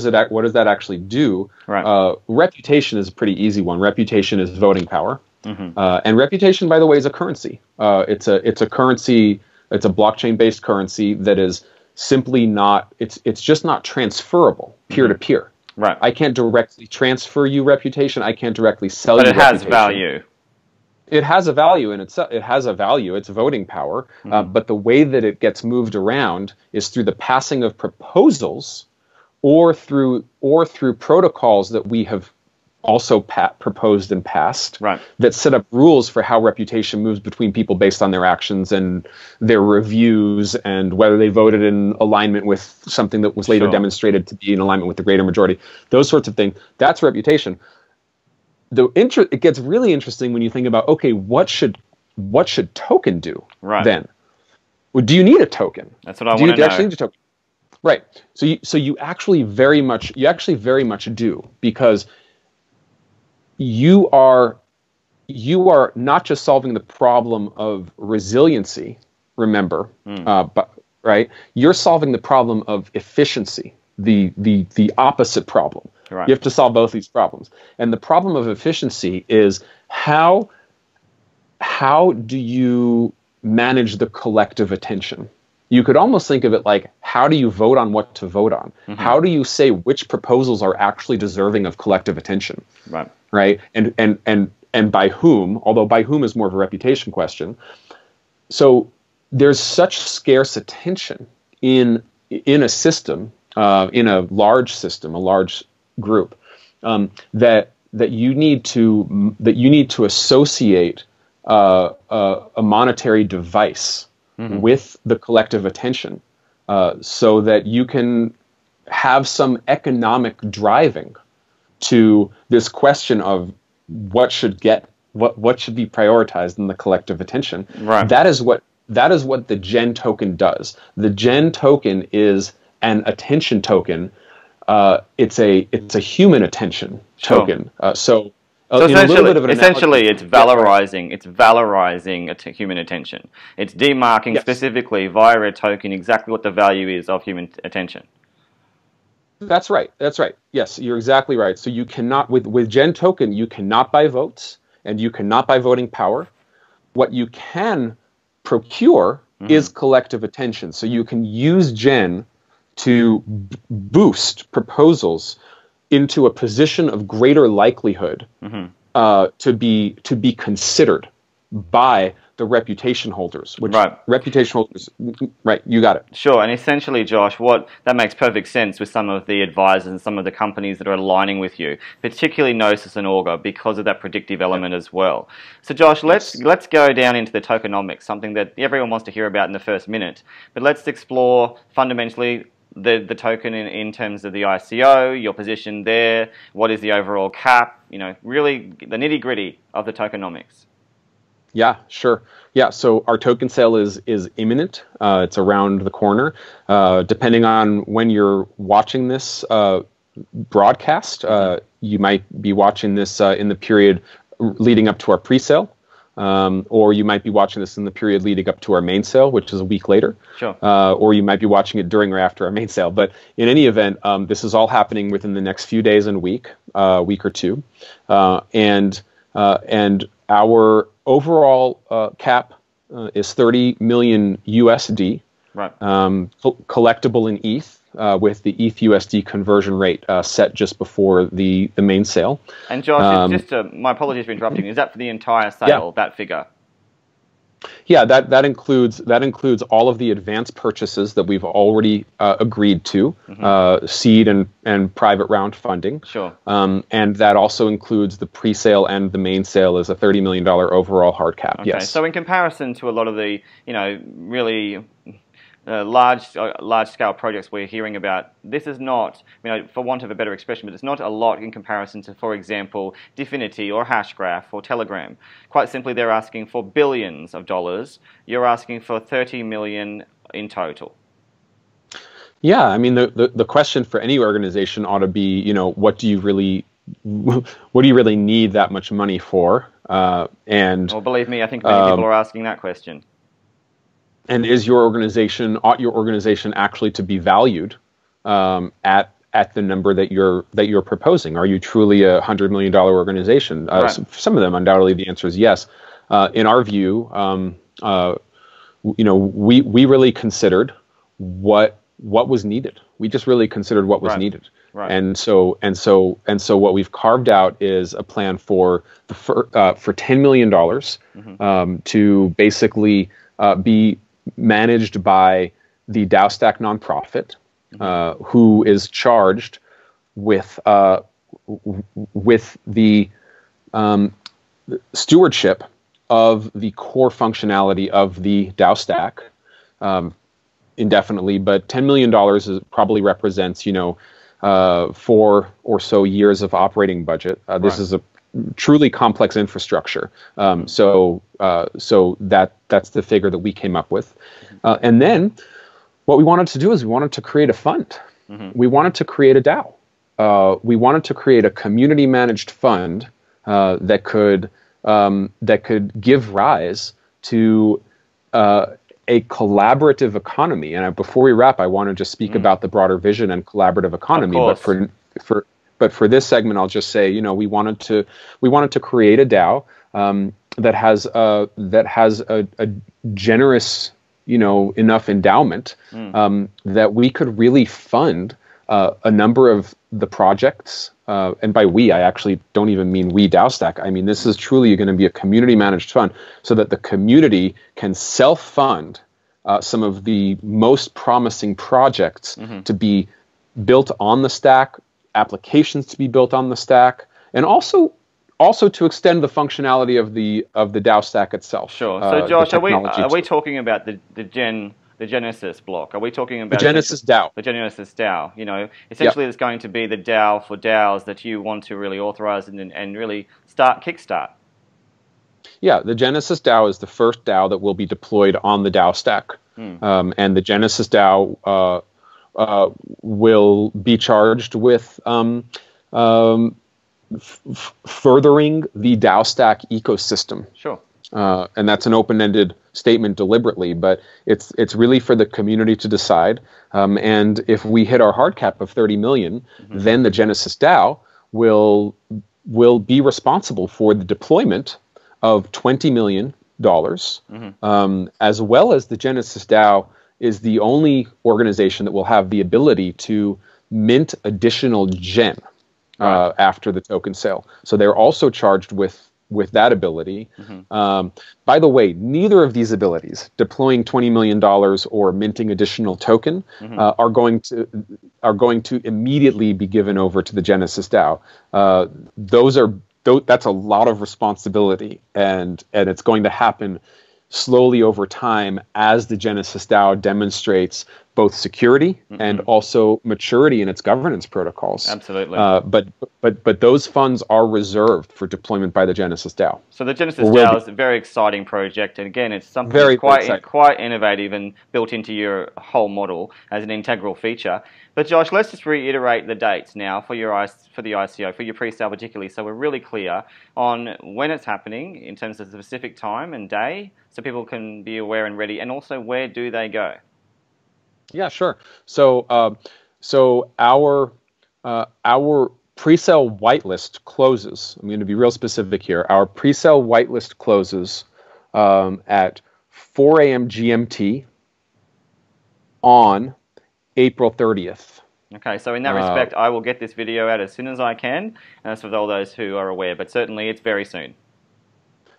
Speaker 2: that actually do?
Speaker 1: Right.
Speaker 2: Reputation is a pretty easy one. Reputation is voting power, and reputation, by the way, is a currency. It's a currency. It's a blockchain-based currency that is simply not. It's just not transferable peer to peer.
Speaker 1: Right.
Speaker 2: I can't directly transfer you reputation. I can't directly sell you reputation.
Speaker 1: But it has value.
Speaker 2: It has a value in itself. It has a value. It's voting power. But the way that it gets moved around is through the passing of proposals, or through protocols that we have also proposed and passed,
Speaker 1: right,
Speaker 2: that set up rules for how reputation moves between people based on their actions and their reviews, and whether they voted in alignment with something that was later demonstrated to be in alignment with the greater majority. Those sorts of things. That's reputation. It gets really interesting when you think about, okay, what should token do then? Well, do you need a token?
Speaker 1: That's what I want to know.
Speaker 2: Do you actually need a token? Right. So you actually very much do, because you are not just solving the problem of resiliency. Remember, but right, you're solving the problem of efficiency, the opposite problem.
Speaker 1: Right.
Speaker 2: You have to solve both these problems. And the problem of efficiency is how do you manage the collective attention? You could almost think of it like, how do you vote on what to vote on? How do you say which proposals are actually deserving of collective attention?
Speaker 1: Right.
Speaker 2: Right? And by whom, although by whom is more of a reputation question. So there's such scarce attention in a system, in a large system, a large group, that you need to associate a monetary device with the collective attention, so that you can have some economic driving to this question of what should be prioritized in the collective attention.
Speaker 1: Right.
Speaker 2: That is what the Gen token does. The Gen token is an attention token. It's a human attention token. So
Speaker 1: essentially, it's valorizing. It's valorizing human attention. It's demarking specifically via a token exactly what the value is of human attention.
Speaker 2: That's right. Yes, you're exactly right. So you cannot, with Gen token, you cannot buy votes, and you cannot buy voting power. What you can procure is collective attention. So you can use Gen to boost proposals into a position of greater likelihood to be considered by the reputation holders, which reputation holders, right, you got it.
Speaker 1: Sure, and essentially, Josh, that makes perfect sense with some of the advisors and some of the companies that are aligning with you, particularly Gnosis and Augur, because of that predictive element as well. So, Josh, let's go down into the tokenomics, something that everyone wants to hear about in the first minute, but let's explore fundamentally the token in terms of the ICO, your position there, what is the overall cap, really the nitty-gritty of the tokenomics.
Speaker 2: Yeah, sure. Yeah, so our token sale is imminent. It's around the corner. Depending on when you're watching this broadcast, you might be watching this in the period leading up to our pre-sale, or you might be watching this in the period leading up to our main sale, which is a week later.
Speaker 1: Sure.
Speaker 2: Or you might be watching it during or after our main sale. But in any event, this is all happening within the next few days and week or two, and our overall cap is 30 million USD,
Speaker 1: right?
Speaker 2: Collectible in ETH, with the ETH USD conversion rate set just before the main sale.
Speaker 1: And Josh, my apologies for interrupting. Is that for the entire sale?
Speaker 2: Yeah.
Speaker 1: That figure?
Speaker 2: Yeah, that includes all of the advanced purchases that we've already agreed to, seed and private round funding.
Speaker 1: Sure.
Speaker 2: And that also includes the pre-sale and the main sale as a $30 million overall hard cap.
Speaker 1: Okay.
Speaker 2: Yes.
Speaker 1: So in comparison to a lot of the really large-scale projects we're hearing about, this is not, for want of a better expression, but it's not a lot in comparison to, for example, Dfinity or Hashgraph or Telegram. Quite simply, they're asking for billions of dollars. You're asking for 30 million in total.
Speaker 2: Yeah, I mean, the question for any organization ought to be, what do you really need that much money for? Well,
Speaker 1: believe me, I think many people are asking that question.
Speaker 2: And ought your organization actually to be valued at the number that you're proposing? Are you truly a $100 million organization?
Speaker 1: Right.
Speaker 2: Some of them, undoubtedly, the answer is yes. In our view, we really considered what was needed. We just really considered what was needed.
Speaker 1: Right.
Speaker 2: And so what we've carved out is a plan for $10 million to basically be managed by the DAOstack nonprofit, who is charged with the stewardship of the core functionality of the DAOstack indefinitely. But $10 million probably represents 4 or so years of operating budget. This is a truly complex infrastructure. So that's the figure that we came up with. And then what we wanted to do is we wanted to create a fund. We wanted to create a DAO. We wanted to create a community managed fund that could give rise to a collaborative economy. And before we wrap, I want to just speak about the broader vision and collaborative economy. But for this segment, I'll just say, we wanted to create a DAO that has a generous, enough endowment that we could really fund a number of the projects. And by we, I actually don't even mean we DAOstack. I mean, this is truly going to be a community managed fund so that the community can self-fund some of the most promising projects to be built on the stack, applications to be built on the stack, and also to extend the functionality of the DAOstack itself.
Speaker 1: Sure. So, Josh, are we talking about the Genesis block? Are we talking about
Speaker 2: the Genesis DAO?
Speaker 1: The Genesis DAO. Essentially, it's going to be the DAO for DAOs that you want to really authorize and really kickstart.
Speaker 2: Yeah, the Genesis DAO is the first DAO that will be deployed on the DAOstack, and the Genesis DAO will be charged with furthering the DAOstack ecosystem.
Speaker 1: Sure.
Speaker 2: And that's an open-ended statement deliberately, but it's really for the community to decide. And if we hit our hard cap of 30 million, then the Genesis DAO will be responsible for the deployment of $20 million, as well as the Genesis DAO is the only organization that will have the ability to mint additional gen. after the token sale. So they're also charged with that ability. By the way, neither of these abilities, deploying $20 million or minting additional token, are going to immediately be given over to the Genesis DAO. That's a lot of responsibility, and it's going to happen slowly over time as the Genesis DAO demonstrates both security and also maturity in its governance protocols.
Speaker 1: Absolutely.
Speaker 2: But those funds are reserved for deployment by the Genesis DAO.
Speaker 1: So the Genesis DAO is a very exciting project, and again, it's something that's quite innovative and built into your whole model as an integral feature. But Josh, let's just reiterate the dates now for the ICO, for your pre-sale particularly, so we're really clear on when it's happening in terms of the specific time and day, so people can be aware and ready, and also where do they go?
Speaker 2: Yeah, sure. So our pre-sale whitelist closes. I'm going to be real specific here. Our pre-sale whitelist closes at 4 a.m. GMT on April 30th.
Speaker 1: Okay, so in that respect, I will get this video out as soon as I can, for all those who are aware. But certainly, it's very soon.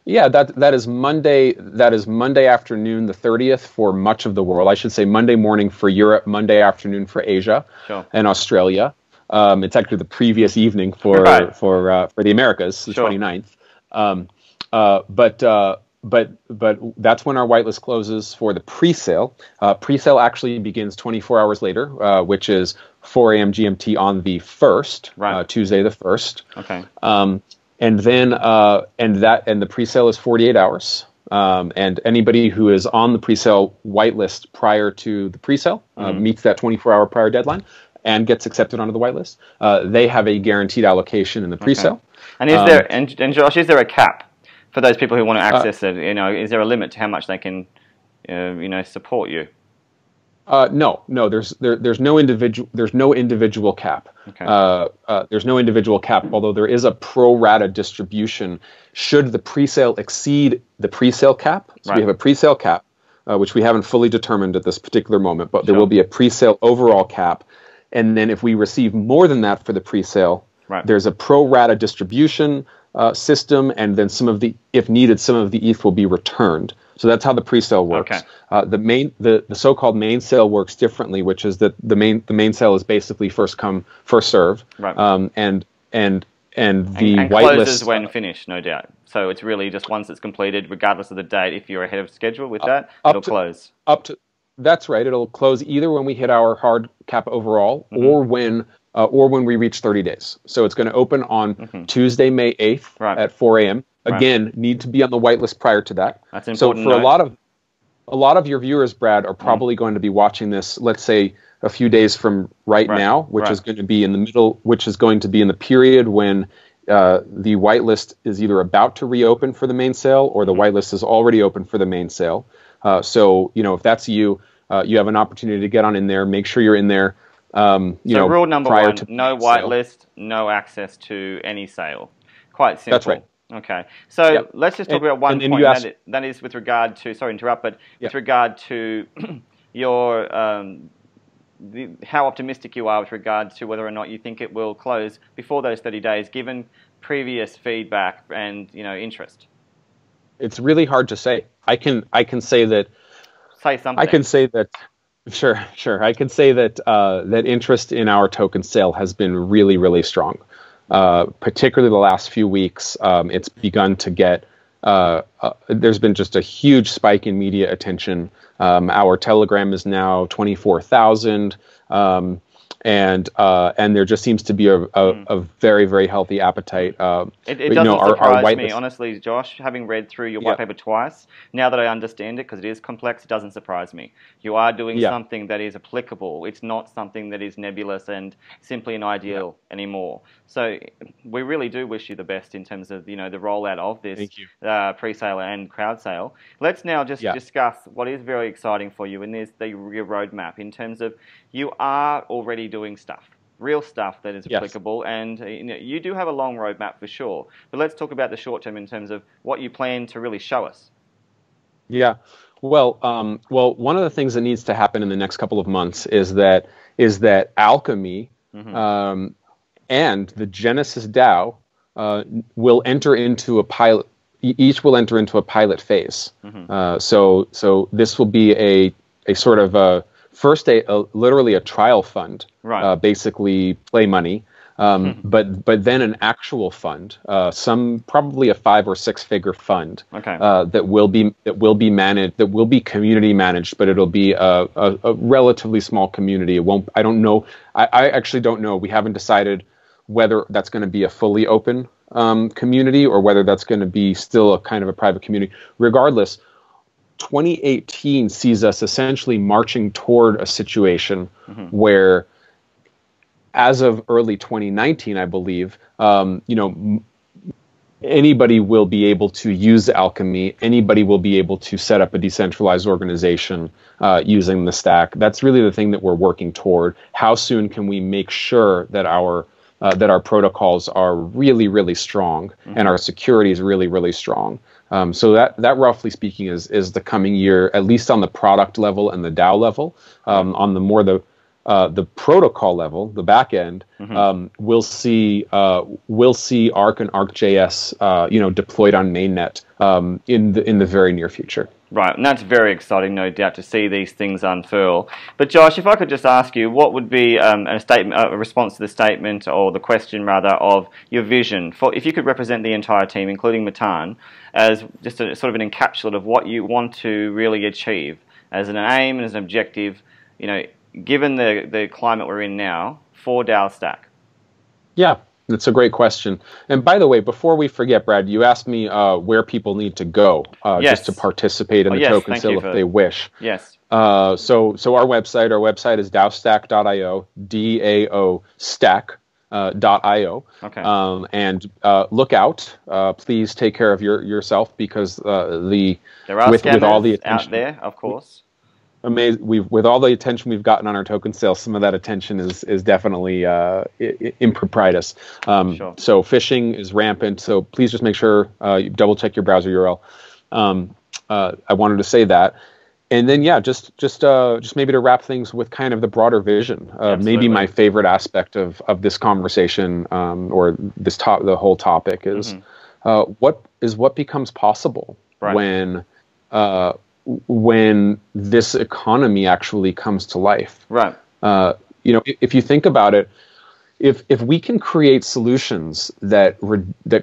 Speaker 2: Yeah, that is Monday. That is Monday afternoon, the 30th, for much of the world. I should say Monday morning for Europe, Monday afternoon for Asia and Australia. It's actually the previous evening for the Americas, the 29th. But that's when our whitelist closes for the pre-sale. Pre-sale actually begins 24 hours later, which is 4 a.m. GMT on the 1st, Tuesday the 1st.
Speaker 1: Okay.
Speaker 2: And then and the pre-sale is 48 hours. And anybody who is on the pre-sale whitelist prior to the pre-sale meets that 24-hour prior deadline and gets accepted onto the whitelist. They have a guaranteed allocation in the pre-sale.
Speaker 1: And is there and Josh, is there a cap for those people who want to access it? Is there a limit to how much they can support you?
Speaker 2: No. There's no individual cap.
Speaker 1: Okay.
Speaker 2: There's no individual cap, although there is a pro rata distribution should the pre-sale exceed the pre-sale cap. So we have a pre-sale cap, which we haven't fully determined at this particular moment, but there will be a pre-sale overall cap. And then if we receive more than that for the pre-sale, there's a pro rata distribution system, and then if needed, some of the ETH will be returned. So that's how the pre-sale works. Okay. The so-called main sale works differently, which is that the main sale is basically first come, first serve. Right. And whitelist
Speaker 1: closes when finished, no doubt. So it's really just once it's completed, regardless of the date. If you're ahead of schedule with that, it'll close.
Speaker 2: That's right. It'll close either when we hit our hard cap overall, or when we reach 30 days. So it's going to open on Tuesday, May 8th at 4 a.m. Again, need to be on the whitelist prior to that.
Speaker 1: That's important.
Speaker 2: So for a lot of your viewers, Brad, are probably going to be watching this, let's say, a few days from now, which is going to be in the middle, which is going to be in the period when the whitelist is either about to reopen for the main sale or the whitelist is already open for the main sale. So, if that's you, you have an opportunity to get on in there. Make sure you're in there.
Speaker 1: Rule number one, no whitelist, no access to any sale. Quite simple. That's right. Okay. So let's just talk about one point. That is with regard to, sorry to interrupt, but with regard to your how optimistic you are with regard to whether or not you think it will close before those 30 days, given previous feedback and interest.
Speaker 2: It's really hard to say. I can say that.
Speaker 1: Say something.
Speaker 2: I can say that. Sure. I can say that that interest in our token sale has been really, really strong. Particularly the last few weeks, it's begun to get. There's been just a huge spike in media attention. Our Telegram is now 24,000, and there just seems to be a very, very healthy appetite.
Speaker 1: It doesn't surprise me, honestly, Josh, having read through your white paper twice. Now that I understand it, because it is complex, it doesn't surprise me. You are doing something that is applicable. It's not something that is nebulous and simply an ideal anymore. So we really do wish you the best in terms of the rollout of this pre-sale and crowd sale. Let's now just discuss what is very exciting for you, and there's your roadmap in terms of you are already doing stuff, real stuff that is applicable, and you do have a long roadmap for sure. But let's talk about the short term in terms of what you plan to really show us.
Speaker 2: Yeah, well, one of the things that needs to happen in the next couple of months is that Alchemy and the Genesis DAO will enter into a pilot. Each will enter into a pilot phase. So this will be a sort of first literally a trial fund,
Speaker 1: right.
Speaker 2: Basically play money, but then an actual fund, probably a 5 or 6 figure fund,
Speaker 1: okay.
Speaker 2: that will be managed, that will be community managed, but it'll be a relatively small community. It won't. I don't know. I actually don't know. We haven't decided whether that's going to be a fully open community or whether that's going to be still a kind of a private community. Regardless, 2018 sees us essentially marching toward a situation where, as of early 2019, I believe, anybody will be able to use Alchemy. Anybody will be able to set up a decentralized organization using the stack. That's really the thing that we're working toward. How soon can we make sure that our protocols are really, really strong and our security is really, really strong? So that roughly speaking is the coming year, at least on the product level and the DAO level. On the protocol level, the back end, we'll see Arc and ArcJS deployed on mainnet in the very near future.
Speaker 1: Right, and that's very exciting, no doubt, to see these things unfurl. But Josh, if I could just ask you, what would be a response to the statement, or the question rather, of your vision for, if you could represent the entire team, including Matan, as just a sort of an encapsulate of what you want to really achieve as an aim and as an objective, given the climate we're in now for DAOstack?
Speaker 2: Yeah. That's a great question. And by the way, before we forget, Brad, you asked me where people need to go just to participate in the token sale if they wish.
Speaker 1: Yes.
Speaker 2: So our website is DAOstack.io, DAOstack.io.
Speaker 1: Okay.
Speaker 2: And look out. Please take care of yourself, because
Speaker 1: there are
Speaker 2: with all the attention
Speaker 1: out there, of course.
Speaker 2: With all the attention we've gotten on our token sale, some of that attention is definitely improprietous.
Speaker 1: Sure.
Speaker 2: So phishing is rampant. So please just make sure you double check your browser URL. I wanted to say that, and then just maybe to wrap things with kind of the broader vision. Maybe my favorite aspect of this conversation, or the whole topic is what becomes possible when this economy actually comes to life.
Speaker 1: Right.
Speaker 2: If you think about it, if we can create solutions that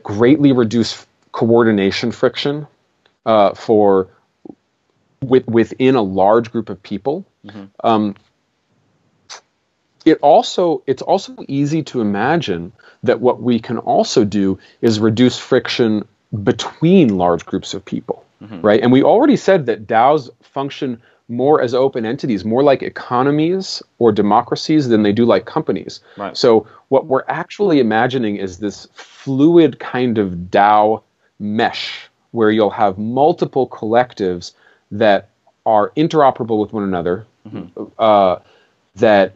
Speaker 2: greatly reduce coordination friction within a large group of people, it's also easy to imagine that what we can also do is reduce friction between large groups of people. Right. And we already said that DAOs function more as open entities, more like economies or democracies than they do like companies.
Speaker 1: Right.
Speaker 2: So what we're actually imagining is this fluid kind of DAO mesh where you'll have multiple collectives that are interoperable with one another, that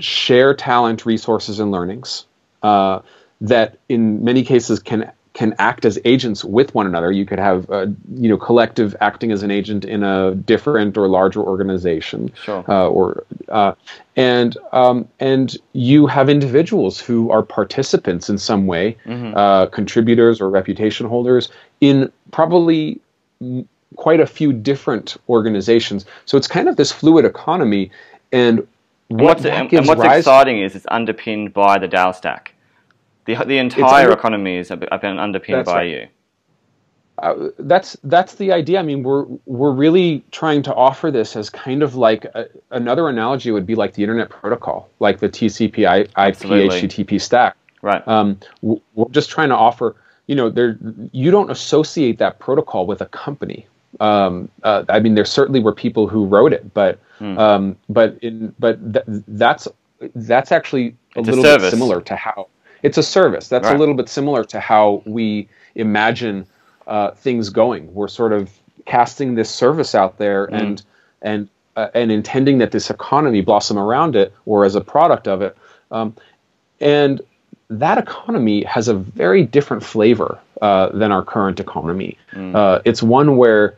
Speaker 2: share talent, resources, and learnings, that in many cases can act as agents with one another. You could have collective acting as an agent in a different or larger organization.
Speaker 1: Sure.
Speaker 2: And you have individuals who are participants in some way, contributors or reputation holders in probably quite a few different organizations. So it's kind of this fluid economy. And what's
Speaker 1: exciting is it's underpinned by the DAOstack. The entire economy is underpinned by you.
Speaker 2: That's the idea. I mean, we're really trying to offer this as kind of like another analogy would be like the Internet Protocol, like the TCP/IP HTTP stack.
Speaker 1: Right.
Speaker 2: We're just trying to offer. You don't associate that protocol with a company. I mean, there certainly were people who wrote it, but that's actually a little bit similar to how. It's a service. That's a little bit similar to how we imagine things going. We're sort of casting this service out there and intending that this economy blossom around it or as a product of it. And that economy has a very different flavor than our current economy. It's one where,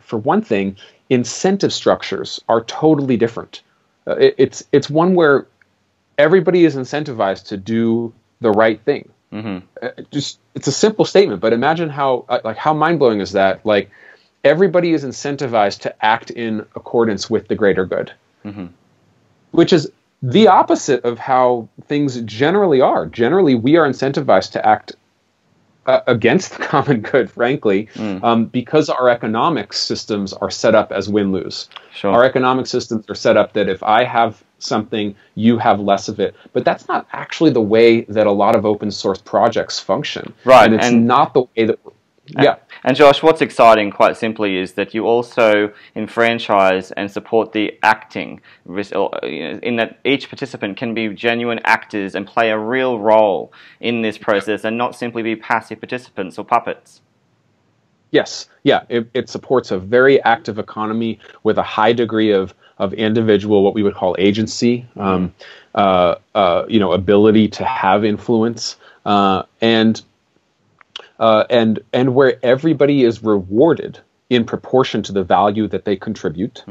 Speaker 2: for one thing, incentive structures are totally different. It's one where everybody is incentivized to do the right thing. Just it's a simple statement, but imagine how mind-blowing is that? Like, everybody is incentivized to act in accordance with the greater good, which is the opposite of how things generally are. Generally, we are incentivized to act against the common good, frankly, because our economic systems are set up as win-lose.
Speaker 1: Sure.
Speaker 2: Our economic systems are set up that if I have something, you have less of it. But that's not actually the way that a lot of open source projects function.
Speaker 1: Right.
Speaker 2: And it's not the way that... Yeah.
Speaker 1: And Josh, what's exciting, quite simply, is that you also enfranchise and support the acting, in that each participant can be genuine actors and play a real role in this process and not simply be passive participants or puppets.
Speaker 2: Yes. Yeah. It supports a very active economy with a high degree of individual, what we would call agency, ability to have influence, and where everybody is rewarded in proportion to the value that they contribute.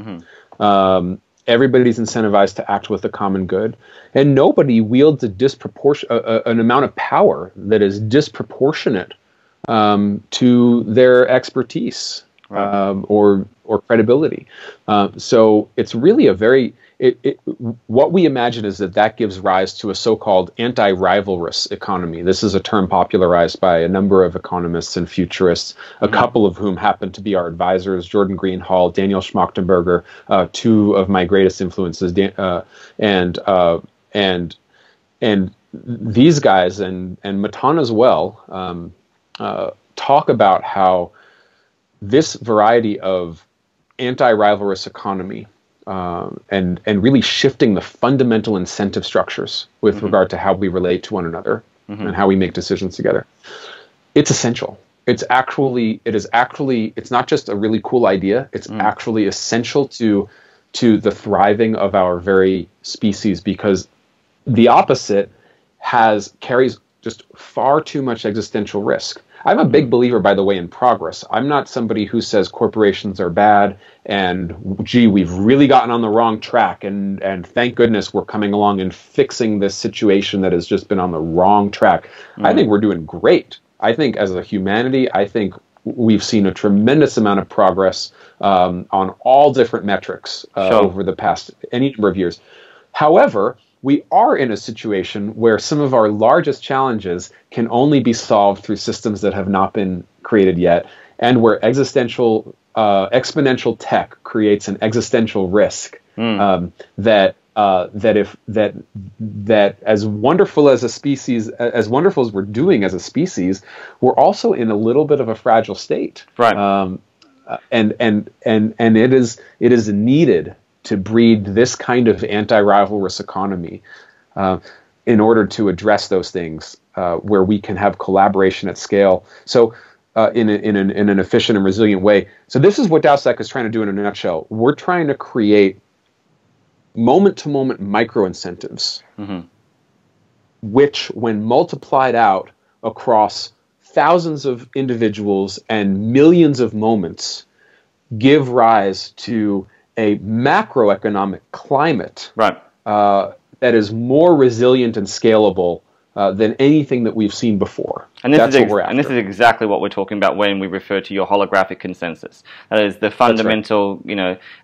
Speaker 2: Everybody's incentivized to act with the common good, and nobody wields an amount of power that is disproportionate to their expertise. Right. Or credibility. So it's really a very... what we imagine is that gives rise to a so-called anti-rivalrous economy. This is a term popularized by a number of economists and futurists, a couple of whom happen to be our advisors, Jordan Greenhalgh, Daniel Schmachtenberger, two of my greatest influences, and these guys and Matan as well talk about how this variety of anti-rivalrous economy and really shifting the fundamental incentive structures with regard to how we relate to one another and how we make decisions together, it's essential. It's not just a really cool idea. It's actually essential to the thriving of our very species, because the opposite carries just far too much existential risk. I'm a big believer, by the way, in progress. I'm not somebody who says corporations are bad and, gee, we've really gotten on the wrong track and thank goodness we're coming along and fixing this situation that has just been on the wrong track. I think we're doing great. I think as a humanity, I think we've seen a tremendous amount of progress on all different metrics over the past any number of years. However, we are in a situation where some of our largest challenges can only be solved through systems that have not been created yet, and where exponential tech creates an existential risk that as wonderful as a species, as wonderful as we're doing as a species, we're also in a little bit of a fragile state.
Speaker 1: Right.
Speaker 2: And it is needed to breed this kind of anti-rivalrous economy in order to address those things where we can have collaboration at scale. So in an efficient and resilient way. So this is what DAOstack is trying to do in a nutshell. We're trying to create moment-to-moment micro-incentives, which, when multiplied out across thousands of individuals and millions of moments, give rise to a macroeconomic climate that is more resilient and scalable than anything that we've seen before.
Speaker 1: And this is exactly what we're talking about when we refer to your holographic consensus. That is the fundamental,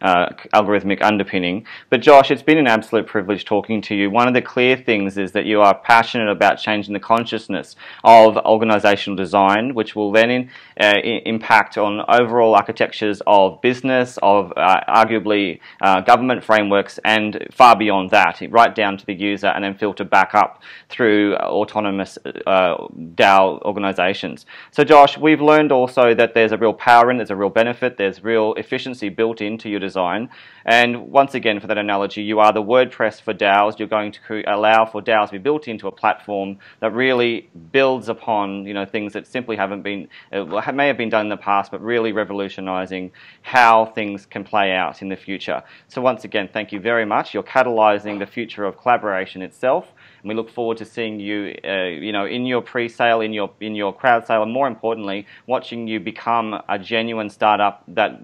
Speaker 1: algorithmic underpinning. But Josh, it's been an absolute privilege talking to you. One of the clear things is that you are passionate about changing the consciousness of organizational design, which will then impact on overall architectures of business, of arguably government frameworks, and far beyond that, right down to the user, and then filter back up through autonomous DAO organizations. So Josh, we've learned also that there's a real power in, there's a real benefit, there's real efficiency built into your design. And once again, for that analogy, you are the WordPress for DAOs. You're going to allow for DAOs to be built into a platform that really builds upon things that simply haven't been, may have been done in the past, but really revolutionizing how things can play out in the future. So once again, thank you very much. You're catalyzing the future of collaboration itself. And we look forward to seeing you, in your pre-sale, in your crowd sale, and more importantly, watching you become a genuine startup that,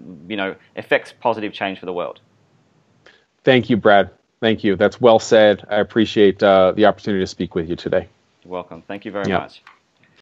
Speaker 1: affects positive change for the world.
Speaker 2: Thank you, Brad. Thank you. That's well said. I appreciate the opportunity to speak with you today.
Speaker 1: You're welcome. Thank you very much.